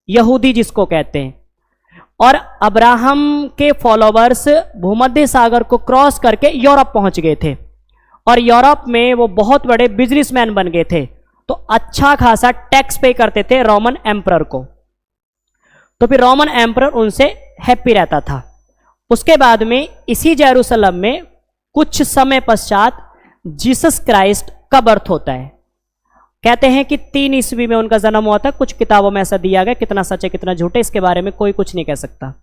S1: यहूदी जिसको कहते हैं। और अब्राहम के फॉलोवर्स भूमध्य सागर को क्रॉस करके यूरोप पहुंच गए थे, और यूरोप में वो बहुत बड़े बिजनेसमैन बन गए थे, तो अच्छा खासा टैक्स पे करते थे रोमन एम्परर को। तो फिर रोमन एम्परर उनसे हैप्पी रहता था। उसके बाद में इसी जेरूसलम में कुछ समय पश्चात जीसस क्राइस्ट का बर्थ होता है। कहते हैं कि 3 ईस्वी में उनका जन्म हुआ था। कुछ किताबों में ऐसा दिया गया, कितना सच है कितना झूठ है इसके बारे में कोई कुछ नहीं कह सकता।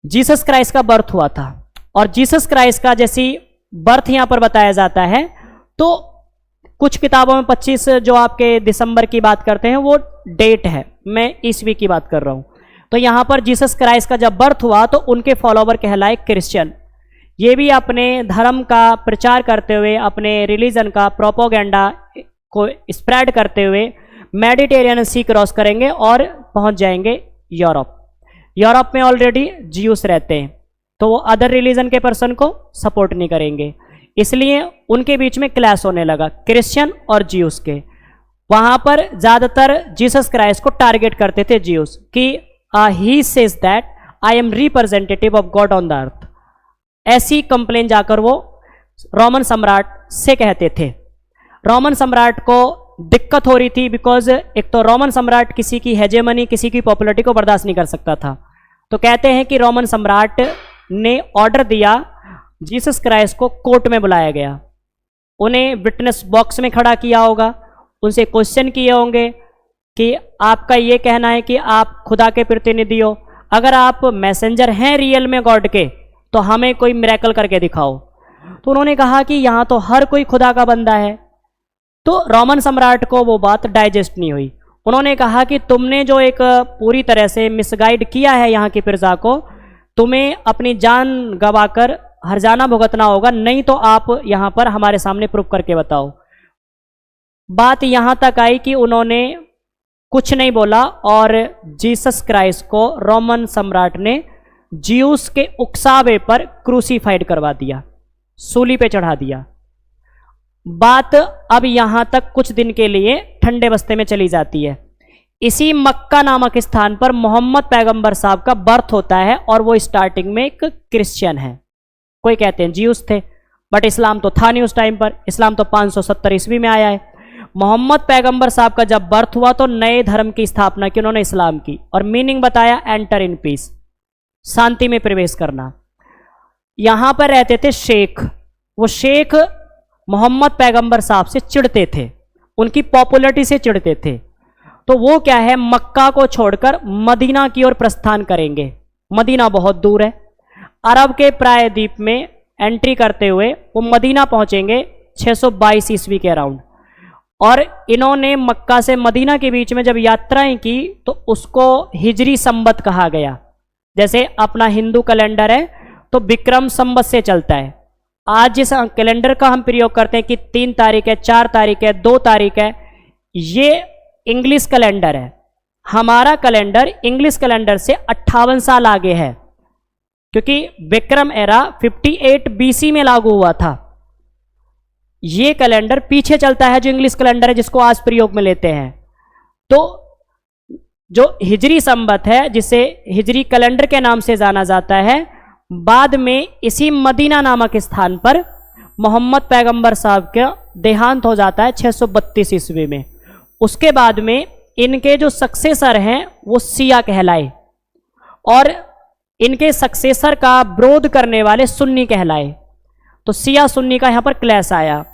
S1: जीसस क्राइस्ट का बर्थ हुआ था, और जीसस क्राइस्ट का जैसी बर्थ यहां पर बताया जाता है, तो कुछ किताबों में 25 जो आपके दिसंबर की बात करते हैं वो डेट है, मैं ईस्वी की बात कर रहा हूं। तो यहां पर जीसस क्राइस्ट का जब बर्थ हुआ तो उनके फॉलोवर कहलाए क्रिश्चियन। ये भी अपने धर्म का प्रचार करते हुए, अपने रिलीजन का प्रोपोगेंडा को स्प्रेड करते हुए मेडिटेरियन सी क्रॉस करेंगे और पहुंच जाएंगे यूरोप। यूरोप में ऑलरेडी ज्यूस रहते हैं। तो वो अदर रिलीजन के पर्सन को सपोर्ट नहीं करेंगे, इसलिए उनके बीच में क्लैश होने लगा क्रिश्चियन और ज्यूस के। वहाँ पर ज़्यादातर जीसस क्राइस्ट को टारगेट करते थे ज्यूस कि he says that I am representative of God on the earth. ऐसी कंप्लेन जाकर वो रोमन सम्राट से कहते थे। रोमन सम्राट को दिक्कत हो रही थी बिकॉज एक तो रोमन सम्राट किसी की हेजेमनी, किसी की पॉपुलरिटी को बर्दाश्त नहीं कर सकता था। तो कहते हैं कि रोमन सम्राट ने ऑर्डर दिया, जीसस क्राइस्ट को कोर्ट में बुलाया गया, उन्हें विटनेस बॉक्स में खड़ा किया होगा, उनसे क्वेश्चन किए होंगे कि आपका ये कहना है कि आप खुदा के प्रतिनिधि हो, अगर आप मैसेंजर हैं रियल में गॉड के तो हमें कोई मिरेकल करके दिखाओ। तो उन्होंने कहा कि यहाँ तो हर कोई खुदा का बंदा है। तो रोमन सम्राट को वो बात डाइजेस्ट नहीं हुई। उन्होंने कहा कि तुमने जो एक पूरी तरह से मिसगाइड किया है यहाँ की प्रजा को, तुम्हें अपनी जान गंवाकर हर्जाना भुगतना होगा, नहीं तो आप यहाँ पर हमारे सामने प्रूफ करके बताओ। बात यहाँ तक आई कि उन्होंने कुछ नहीं बोला और जीसस क्राइस्ट को रोमन सम्राट ने ज्यूस के उकसावे पर क्रूसीफाइड करवा दिया, सूली पे चढ़ा दिया। बात अब यहाँ तक कुछ दिन के लिए ठंडे बस्ते में चली जाती है। इसी मक्का नामक स्थान पर मोहम्मद पैगंबर साहब का बर्थ होता है और वो स्टार्टिंग में एक क्रिश्चियन है। कोई कहते हैं ज्यूस थे, बट इस्लाम तो था नहीं उस टाइम पर। इस्लाम तो 570 ईस्वी में आया है। मोहम्मद पैगंबर साहब का जब बर्थ हुआ तो नए धर्म की स्थापना की उन्होंने, इस्लाम की, और मीनिंग बताया एंटर इन पीस, शांति में प्रवेश करना। यहां पर रहते थे शेख। वो शेख मोहम्मद पैगंबर साहब से चिढ़ते थे, उनकी पॉपुलरिटी से चिढ़ते थे। तो वो क्या है, मक्का को छोड़कर मदीना की ओर प्रस्थान करेंगे। मदीना बहुत दूर है, अरब के प्रायद्वीप में एंट्री करते हुए वो मदीना पहुंचेंगे 622 ईस्वी के अराउंड। और इन्होंने मक्का से मदीना के बीच में जब यात्राएं की तो उसको हिजरी संबत कहा गया। जैसे अपना हिंदू कैलेंडर है तो विक्रम संबत से चलता है। आज जिस कैलेंडर का हम प्रयोग करते हैं कि 3 तारीख है, 4 तारीख है, 2 तारीख है, ये इंग्लिश कैलेंडर है। हमारा कैलेंडर इंग्लिश कैलेंडर से 58 साल आगे है, क्योंकि विक्रम एरा 58 बीसी में लागू हुआ था। ये कैलेंडर पीछे चलता है जो इंग्लिश कैलेंडर है, जिसको आज प्रयोग में लेते हैं। तो जो हिजरी संबत है, जिसे हिजरी कैलेंडर के नाम से जाना जाता है, बाद में इसी मदीना नामक स्थान पर मोहम्मद पैगंबर साहब का देहांत हो जाता है 632 ईस्वी में। उसके बाद में इनके जो सक्सेसर हैं वो सिया कहलाए और इनके सक्सेसर का विरोध करने वाले सुन्नी कहलाए। तो सिया सुन्नी का यहाँ पर क्लैश आया।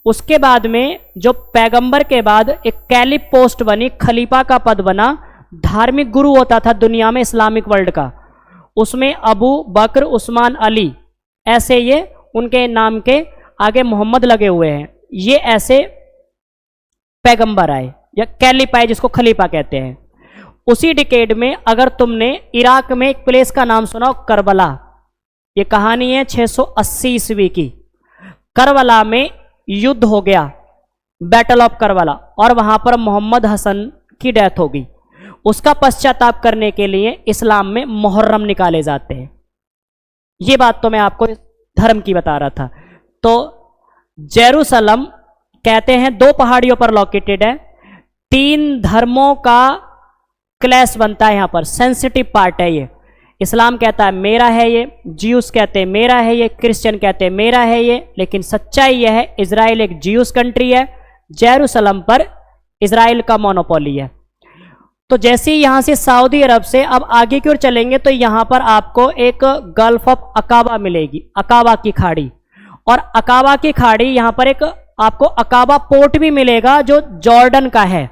S1: उसके बाद में जो पैगंबर के बाद एक कैलिफ पोस्ट बनी, खलीफा का पद बना, धार्मिक गुरु होता था दुनिया में इस्लामिक वर्ल्ड का, उसमें अबू बकर, उस्मान, अली, ऐसे ये उनके नाम के आगे मोहम्मद लगे हुए हैं। ये ऐसे पैगंबर आए या कैलिफ आए, जिसको खलीफा कहते हैं। उसी डिकेड में अगर तुमने इराक में एक प्लेस का नाम सुना हो, करबला, ये कहानी है 680 ईस्वी की। करबला में युद्ध हो गया, बैटल ऑफ करबला, और वहां पर मोहम्मद हसन की डेथ हो गई। उसका पश्चाताप करने के लिए इस्लाम में मुहर्रम निकाले जाते हैं। ये बात तो मैं आपको धर्म की बता रहा था। तो जेरूसलम कहते हैं 2 पहाड़ियों पर लोकेटेड है। 3 धर्मों का क्लैश बनता है यहाँ पर, सेंसिटिव पार्ट है ये। इस्लाम कहता है मेरा है ये, ज्यूस कहते हैं मेरा है ये, क्रिश्चियन कहते हैं मेरा है ये। लेकिन सच्चाई यह है, इजराइल एक ज्यूस कंट्री है, जेरूसलम पर इजराइल का मोनोपोली है। तो जैसे ही यहाँ से सऊदी अरब से अब आगे की ओर चलेंगे तो यहाँ पर आपको एक गल्फ ऑफ अकाबा मिलेगी, अकाबा की खाड़ी। और अकाबा की खाड़ी यहाँ पर एक आपको अकाबा पोर्ट भी मिलेगा जो जॉर्डन का है।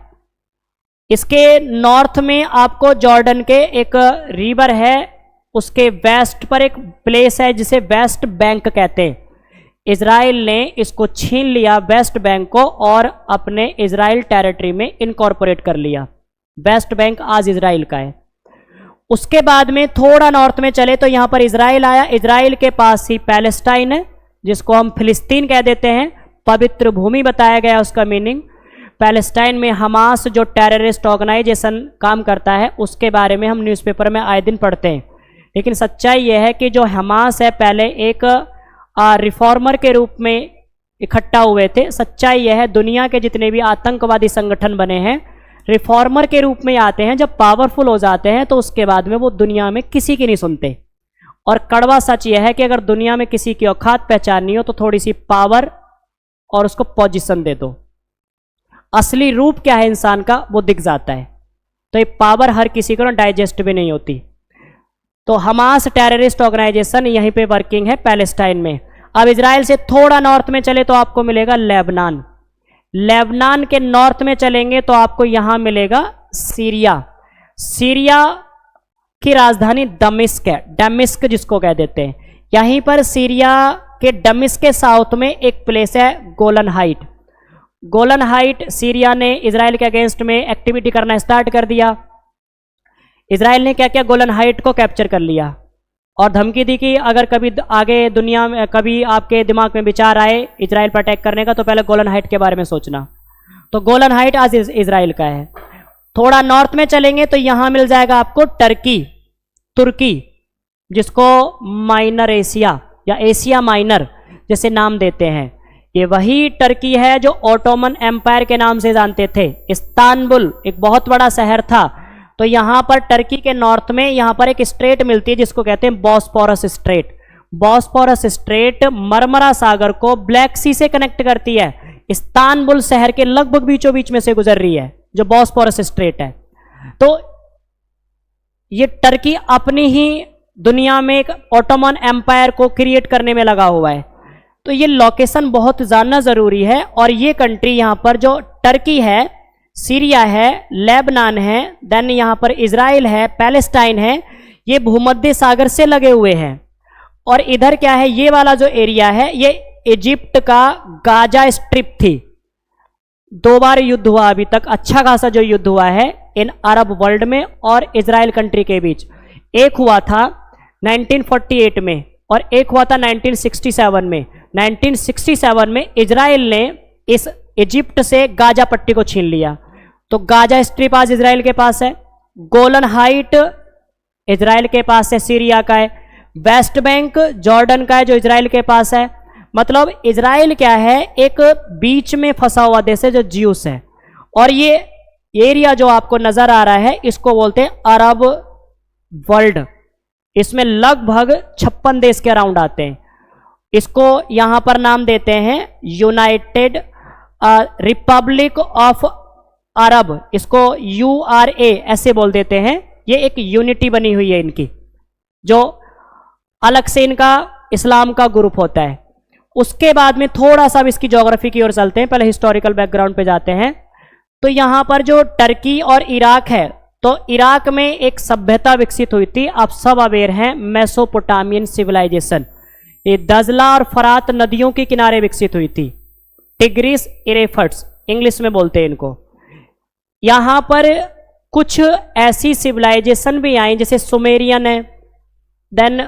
S1: इसके नॉर्थ में आपको जॉर्डन के एक रिवर है, उसके वेस्ट पर एक प्लेस है जिसे वेस्ट बैंक कहते हैं। इजराइल ने इसको छीन लिया, वेस्ट बैंक को, और अपने इजराइल टेरिटरी में इनकॉर्पोरेट कर लिया। वेस्ट बैंक आज इजराइल का है। उसके बाद में थोड़ा नॉर्थ में चले तो यहाँ पर इजराइल आया। इजराइल के पास ही पैलेस्टाइन है, जिसको हम फिलिस्तीन कह देते हैं, पवित्र भूमि बताया गया उसका मीनिंग। पैलेस्टाइन में हमास जो टेररिस्ट ऑर्गेनाइजेशन काम करता है, उसके बारे में हम न्यूज़पेपर में आए दिन पढ़ते हैं। लेकिन सच्चाई यह है कि जो हमास है पहले एक रिफॉर्मर के रूप में इकट्ठा हुए थे। सच्चाई यह है दुनिया के जितने भी आतंकवादी संगठन बने हैं रिफॉर्मर के रूप में आते हैं, जब पावरफुल हो जाते हैं तो उसके बाद में वो दुनिया में किसी की नहीं सुनते। और कड़वा सच यह है कि अगर दुनिया में किसी की औकात पहचाननी हो तो थोड़ी सी पावर और उसको पोजीशन दे दो, असली रूप क्या है इंसान का वो दिख जाता है। तो ये पावर हर किसी को डाइजेस्ट भी नहीं होती। तो हमास टेररिस्ट ऑर्गेनाइजेशन यहीं पे वर्किंग है पैलेस्टाइन में। अब इजराइल से थोड़ा नॉर्थ में चले तो आपको मिलेगा लेबनान। लेबनान के नॉर्थ में चलेंगे तो आपको यहां मिलेगा सीरिया। सीरिया की राजधानी दमिश्क है, डमिश्क जिसको कह देते हैं। यहीं पर सीरिया के डमिश्क के साउथ में एक प्लेस है गोलन हाइट। गोलन हाइट सीरिया ने इजराइल के अगेंस्ट में एक्टिविटी करना स्टार्ट कर दिया। इजराइल ने क्या किया, गोलन हाइट को कैप्चर कर लिया और धमकी दी कि अगर कभी आगे दुनिया में कभी आपके दिमाग में विचार आए इजराइल पर अटैक करने का तो पहले गोलन हाइट के बारे में सोचना। तो गोलन हाइट आज इजराइल का है। थोड़ा नॉर्थ में चलेंगे तो यहां मिल जाएगा आपको तुर्की, जिसको माइनर एशिया या एशिया माइनर जैसे नाम देते हैं। ये वही टर्की है जो ऑटोमन एम्पायर के नाम से जानते थे। इस्तांबुल एक बहुत बड़ा शहर था। तो यहां पर टर्की के नॉर्थ में यहां पर एक स्ट्रेट मिलती है जिसको कहते हैं Bosporus strait. Bosporus strait Marmara सागर को ब्लैक सी से कनेक्ट करती है। इस्तांबुल शहर के लगभग बीचों बीच में से गुजर रही है जो बॉस्पोरस स्ट्रेट है। तो ये टर्की अपनी ही दुनिया में एक ऑटोमन एम्पायर को क्रिएट करने में लगा हुआ है। तो ये लोकेशन बहुत जानना जरूरी है। और ये कंट्री यहां पर जो टर्की है, सीरिया है, लेबनान है, देन यहां पर इजराइल है, पैलेस्टाइन है, ये भूमध्य सागर से लगे हुए हैं। और इधर क्या है, ये वाला जो एरिया है ये इजिप्ट का गाजा स्ट्रिप थी। 2 बार युद्ध हुआ अभी तक, अच्छा खासा जो युद्ध हुआ है इन अरब वर्ल्ड में और इजराइल कंट्री के बीच। एक हुआ था 1948 में और एक हुआ था 1967 में। 1967 में इजराइल ने इस इजिप्ट से गाजा पट्टी को छीन लिया। तो गाजा स्ट्रिप आज इजराइल के पास है, गोलन हाइट इजराइल के पास है, सीरिया का है, वेस्ट बैंक जॉर्डन का है जो इजराइल के पास है। मतलब इजराइल क्या है, एक बीच में फंसा हुआ देश है जो ज्यूस है। और ये एरिया जो आपको नजर आ रहा है इसको बोलते हैं अरब वर्ल्ड। इसमें लगभग 56 देश के अराउंड आते हैं। इसको यहां पर नाम देते हैं यूनाइटेड रिपब्लिक ऑफ अरब, इसको URA ऐसे बोल देते हैं। ये एक यूनिटी बनी हुई है इनकी, जो अलग से इनका इस्लाम का ग्रुप होता है। उसके बाद में थोड़ा सा इसकी ज्योग्राफी की ओर चलते हैं, पहले हिस्टोरिकल बैकग्राउंड पे जाते हैं। तो यहां पर जो टर्की और इराक है, तो इराक में एक सभ्यता विकसित हुई थी, आप सब अवेयर हैं, मेसोपोटामियन सिविलाइजेशन। ये दजला और फरात नदियों के किनारे विकसित हुई थी। टिग्रिस इरेफट्स इंग्लिश में बोलते हैं इनको। यहां पर कुछ ऐसी सिविलाइजेशन भी आई जैसे सुमेरियन है, देन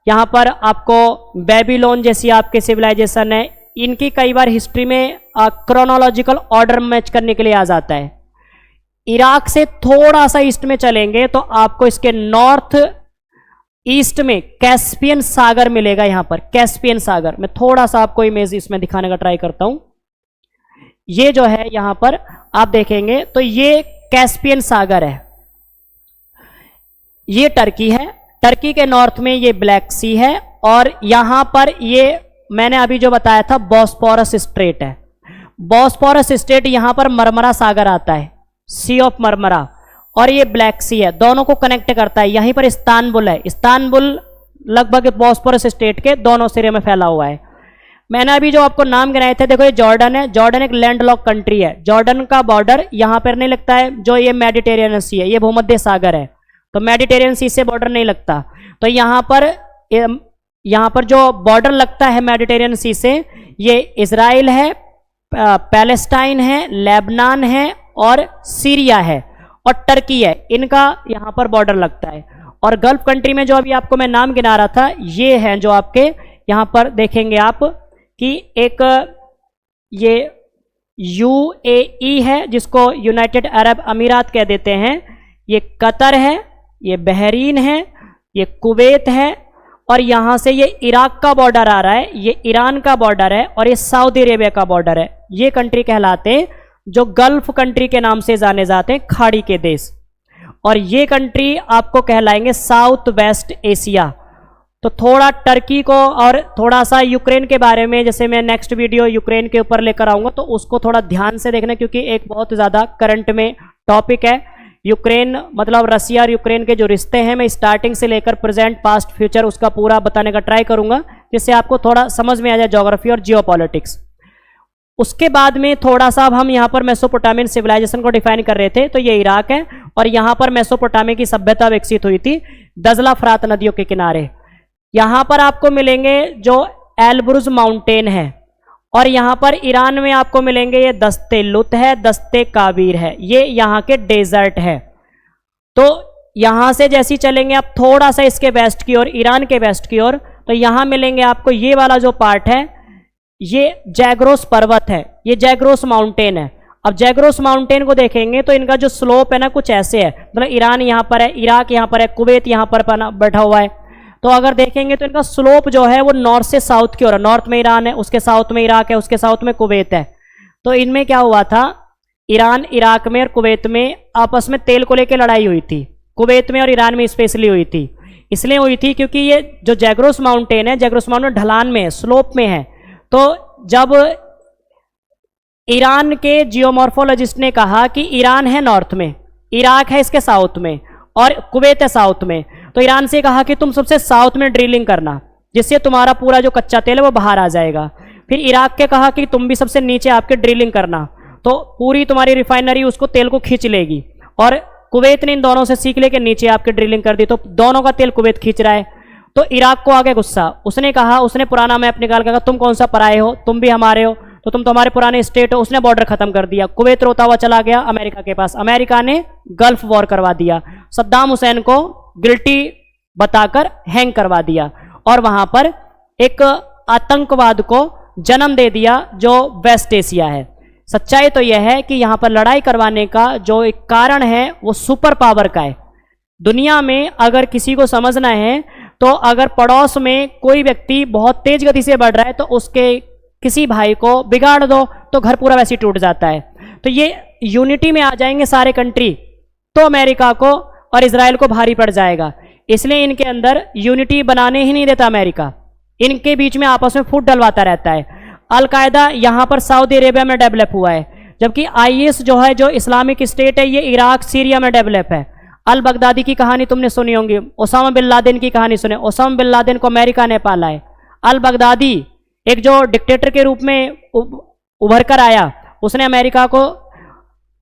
S1: यहां पर आपको बेबीलोन जैसी आपके सिविलाइजेशन है। इनकी कई बार हिस्ट्री में क्रोनोलॉजिकल ऑर्डर मैच करने के लिए आ जाता है। इराक से थोड़ा सा ईस्ट में चलेंगे तो आपको इसके नॉर्थ ईस्ट में कैस्पियन सागर मिलेगा। यहां पर कैस्पियन सागर, मैं थोड़ा सा आपको इमेज इसमें दिखाने का ट्राई करता हूं। ये जो है यहां पर आप देखेंगे तो ये कैस्पियन सागर है, ये टर्की है। टर्की के नॉर्थ में ये ब्लैक सी है और यहां पर ये मैंने अभी जो बताया था बॉस्पोरस स्ट्रेट है। बॉस्पोरस स्ट्रेट यहां पर मरमरा सागर आता है, सी ऑफ मरमरा, और ये ब्लैक सी है, दोनों को कनेक्ट करता है। यहीं पर इस्तांबुल है। इस्तांबुल लगभग बॉस्पोरस स्ट्रेट के दोनों सिरे में फैला हुआ है। मैंने अभी जो आपको नाम गिनाए थे, देखो ये जॉर्डन है। जॉर्डन एक लैंडलॉक कंट्री है। जॉर्डन का बॉर्डर यहां पर नहीं लगता है, जो ये मेडिटेरियन सी है, ये भूमध्य सागर है, तो मेडिटेरियन सी से बॉर्डर नहीं लगता। तो यहां पर जो बॉर्डर लगता है मेडिटेरियन सी से, ये इजराइल है, पैलेस्टाइन है, लेबनान है और सीरिया है और टर्की है, इनका यहां पर बॉर्डर लगता है। और गल्फ कंट्री में जो अभी आपको मैं नाम गिना रहा था, ये हैं जो आपके यहां पर देखेंगे आप कि एक ये UAE है जिसको यूनाइटेड अरब अमीरात कह देते हैं, ये कतर है, ये बहरीन है, ये कुवैत है, और यहाँ से ये इराक का बॉर्डर आ रहा है, ये ईरान का बॉर्डर है, और ये सऊदी अरेबिया का बॉर्डर है। ये कंट्री कहलाते हैं जो गल्फ कंट्री के नाम से जाने जाते हैं, खाड़ी के देश। और ये कंट्री आपको कहलाएंगे साउथ वेस्ट एशिया। तो थोड़ा टर्की को और थोड़ा सा यूक्रेन के बारे में, जैसे मैं नेक्स्ट वीडियो यूक्रेन के ऊपर लेकर आऊँगा, तो उसको थोड़ा ध्यान से देखना, क्योंकि एक बहुत ज़्यादा करंट में टॉपिक है। यूक्रेन मतलब रसिया और यूक्रेन के जो रिश्ते हैं, मैं स्टार्टिंग से लेकर प्रेजेंट पास्ट फ्यूचर उसका पूरा बताने का ट्राई करूँगा, जिससे आपको थोड़ा समझ में आ जाए ज्योग्राफी और जियोपॉलिटिक्स। उसके बाद में थोड़ा सा अब हम यहाँ पर मेसोपोटामियन सिविलाइजेशन को डिफाइन कर रहे थे, तो ये इराक है, और यहाँ पर मेसोपोटामिया की सभ्यता विकसित हुई थी दजला फरात नदियों के किनारे। यहाँ पर आपको मिलेंगे जो एलब्रुज माउंटेन है, और यहाँ पर ईरान में आपको मिलेंगे ये दस्ते लुत है, दस्ते काबीर है, ये यहाँ के डेजर्ट है। तो यहाँ से जैसी चलेंगे आप थोड़ा सा इसके वेस्ट की ओर, ईरान के वेस्ट की ओर, तो यहाँ मिलेंगे आपको ये वाला जो पार्ट है, ये जैग्रोस पर्वत है, ये जैग्रोस माउंटेन है। अब जैग्रोस माउंटेन को देखेंगे तो इनका जो स्लोप है ना कुछ ऐसे है, मतलब ईरान यहाँ पर है, इराक यहाँ पर है, कुवैत यहाँ पर बैठा हुआ है। तो अगर देखेंगे तो इनका स्लोप जो है वो नॉर्थ से साउथ की ओर है, नॉर्थ में ईरान है, उसके साउथ में इराक है, उसके साउथ में कुवैत है। तो इनमें क्या हुआ था, ईरान इराक में और कुवैत में आपस में तेल को लेकर लड़ाई हुई थी, कुवैत में और ईरान में स्पेशली हुई थी। इसलिए हुई थी क्योंकि ये जो जैग्रोस माउंटेन है, जैग्रोस माउंटेन ढलान में है, स्लोप में है। तो जब ईरान के जियोमॉर्फोलॉजिस्ट ने कहा कि ईरान है नॉर्थ में, इराक है इसके साउथ में, और कुवैत है साउथ में, तो ईरान से कहा कि तुम सबसे साउथ में ड्रिलिंग करना, जिससे तुम्हारा पूरा जो कच्चा तेल है वो बाहर आ जाएगा। फिर इराक के कहा कि तुम भी सबसे नीचे आपके ड्रिलिंग करना, तो पूरी तुम्हारी रिफाइनरी उसको तेल को खींच लेगी। और कुवैत ने इन दोनों से सीख लेके नीचे आपके ड्रिलिंग कर दी, तो दोनों का तेल कुवैत खींच रहा है। तो इराक को आ गया गुस्सा, उसने कहा, उसने पुराना मैप निकाल के कहा तुम कौन सा पराए हो, तुम भी हमारे हो, तो तुम तो हमारे पुराने स्टेट हो। उसने बॉर्डर खत्म कर दिया, कुवैत रोता हुआ चला गया अमेरिका के पास, अमेरिका ने गल्फ वॉर करवा दिया, सद्दाम हुसैन को गिल्टी बताकर हैंग करवा दिया, और वहां पर एक आतंकवाद को जन्म दे दिया जो वेस्ट एशिया है। सच्चाई तो यह है कि यहां पर लड़ाई करवाने का जो एक कारण है वो सुपर पावर का है। दुनिया में अगर किसी को समझना है तो अगर पड़ोस में कोई व्यक्ति बहुत तेज गति से बढ़ रहा है तो उसके किसी भाई को बिगाड़ दो तो घर पूरा वैसे टूट जाता है। तो ये यूनिटी में आ जाएंगे सारे कंट्री तो अमेरिका को और इजराइल को भारी पड़ जाएगा। इसलिए इनके अंदर यूनिटी बनाने ही नहीं देता अमेरिका, इनके बीच में आपस में फूट डलवाता रहता है। अल-कायदा यहाँ पर सऊदी अरेबिया में डेवलप हुआ है, जबकि आईएस जो है, जो इस्लामिक स्टेट है, ये इराक सीरिया में डेवलप है। अल बगदादी की कहानी तुमने सुनी होंगी, ओसामा बिन लादेन की कहानी सुने, ओसामा बिन लादेन को अमेरिका ने पाला है। अल बगदादी एक जो डिक्टेटर के रूप में उभर कर आया, उसने अमेरिका को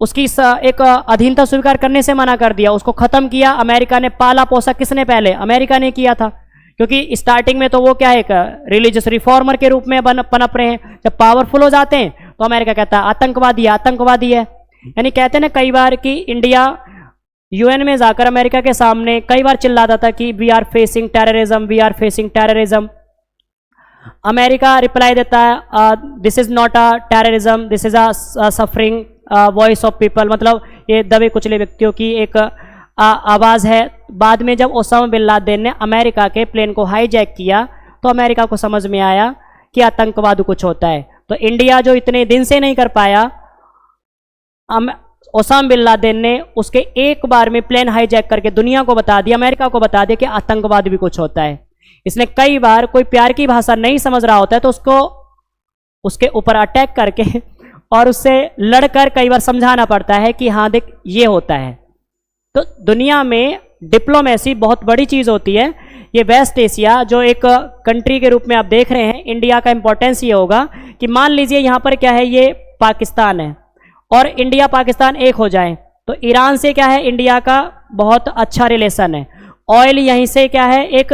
S1: उसकी एक अधीनता स्वीकार करने से मना कर दिया, उसको खत्म किया। अमेरिका ने पाला पोसा किसने पहले, अमेरिका ने किया था, क्योंकि स्टार्टिंग में तो वो क्या है, एक रिलीजियस रिफॉर्मर के रूप में पनप रहे हैं। जब पावरफुल हो जाते हैं तो अमेरिका कहता है आतंकवादी आतंकवादी है। यानी कहते हैं ना कई बार कि इंडिया यूएन में जाकर अमेरिका के सामने कई बार चिल्लाता था कि we are facing terrorism, we are facing terrorism. America reply देता है this is not a terrorism, this is a suffering voice of people, मतलब ये दबे कुचले व्यक्तियों की एक आवाज़ है। बाद में जब ओसामा बिन लादेन ने अमेरिका के प्लेन को हाईजैक किया तो अमेरिका को समझ में आया कि आतंकवाद कुछ होता है। तो इंडिया जो इतने दिन से नहीं कर पाया, ओसामा बिन लादेन ने उसके एक बार में प्लेन हाईजैक करके दुनिया को बता दिया, अमेरिका को बता दिया कि आतंकवाद भी कुछ होता है। इसलिए कई बार कोई प्यार की भाषा नहीं समझ रहा होता है तो उसको उसके ऊपर अटैक करके और उससे लड़कर कई बार समझाना पड़ता है कि हाँ देख ये होता है। तो दुनिया में डिप्लोमेसी बहुत बड़ी चीज़ होती है। ये वेस्ट एशिया जो एक कंट्री के रूप में आप देख रहे हैं, इंडिया का इंपॉर्टेंस ये होगा कि मान लीजिए यहाँ पर क्या है, ये पाकिस्तान है और इंडिया पाकिस्तान एक हो जाए तो ईरान से क्या है, इंडिया का बहुत अच्छा रिलेशन है। ऑयल यहीं से क्या है, एक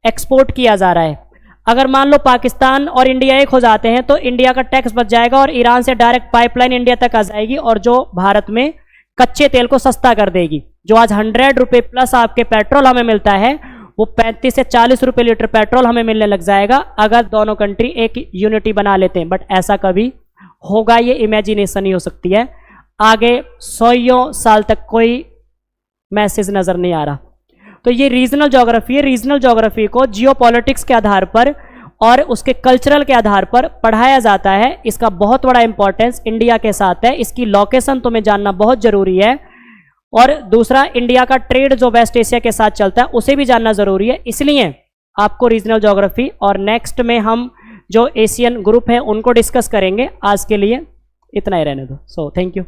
S1: एक्सपोर्ट किया जा रहा है। अगर मान लो पाकिस्तान और इंडिया एक हो जाते हैं तो इंडिया का टैक्स बच जाएगा और ईरान से डायरेक्ट पाइपलाइन इंडिया तक आ जाएगी और जो भारत में कच्चे तेल को सस्ता कर देगी। जो आज 100 रुपये प्लस आपके पेट्रोल हमें मिलता है वो 35 से 40 रुपये लीटर पेट्रोल हमें मिलने लग जाएगा अगर दोनों कंट्री एक यूनिटी बना लेते हैं। बट ऐसा कभी होगा ये इमेजिनेशन ही हो सकती है। आगे 100 साल तक कोई मैसेज नज़र नहीं आ रहा। तो ये रीजनल ज्योग्राफी है। रीजनल ज्योग्राफी को जियोपॉलिटिक्स के आधार पर और उसके कल्चरल के आधार पर पढ़ाया जाता है। इसका बहुत बड़ा इंपॉर्टेंस इंडिया के साथ है। इसकी लोकेशन तुम्हें जानना बहुत जरूरी है। और दूसरा, इंडिया का ट्रेड जो वेस्ट एशिया के साथ चलता है उसे भी जानना जरूरी है, इसलिए आपको रीजनल ज्योग्राफी। और नेक्स्ट में हम जो एशियन ग्रुप है उनको डिस्कस करेंगे। आज के लिए इतना ही रहने दो। So thank you.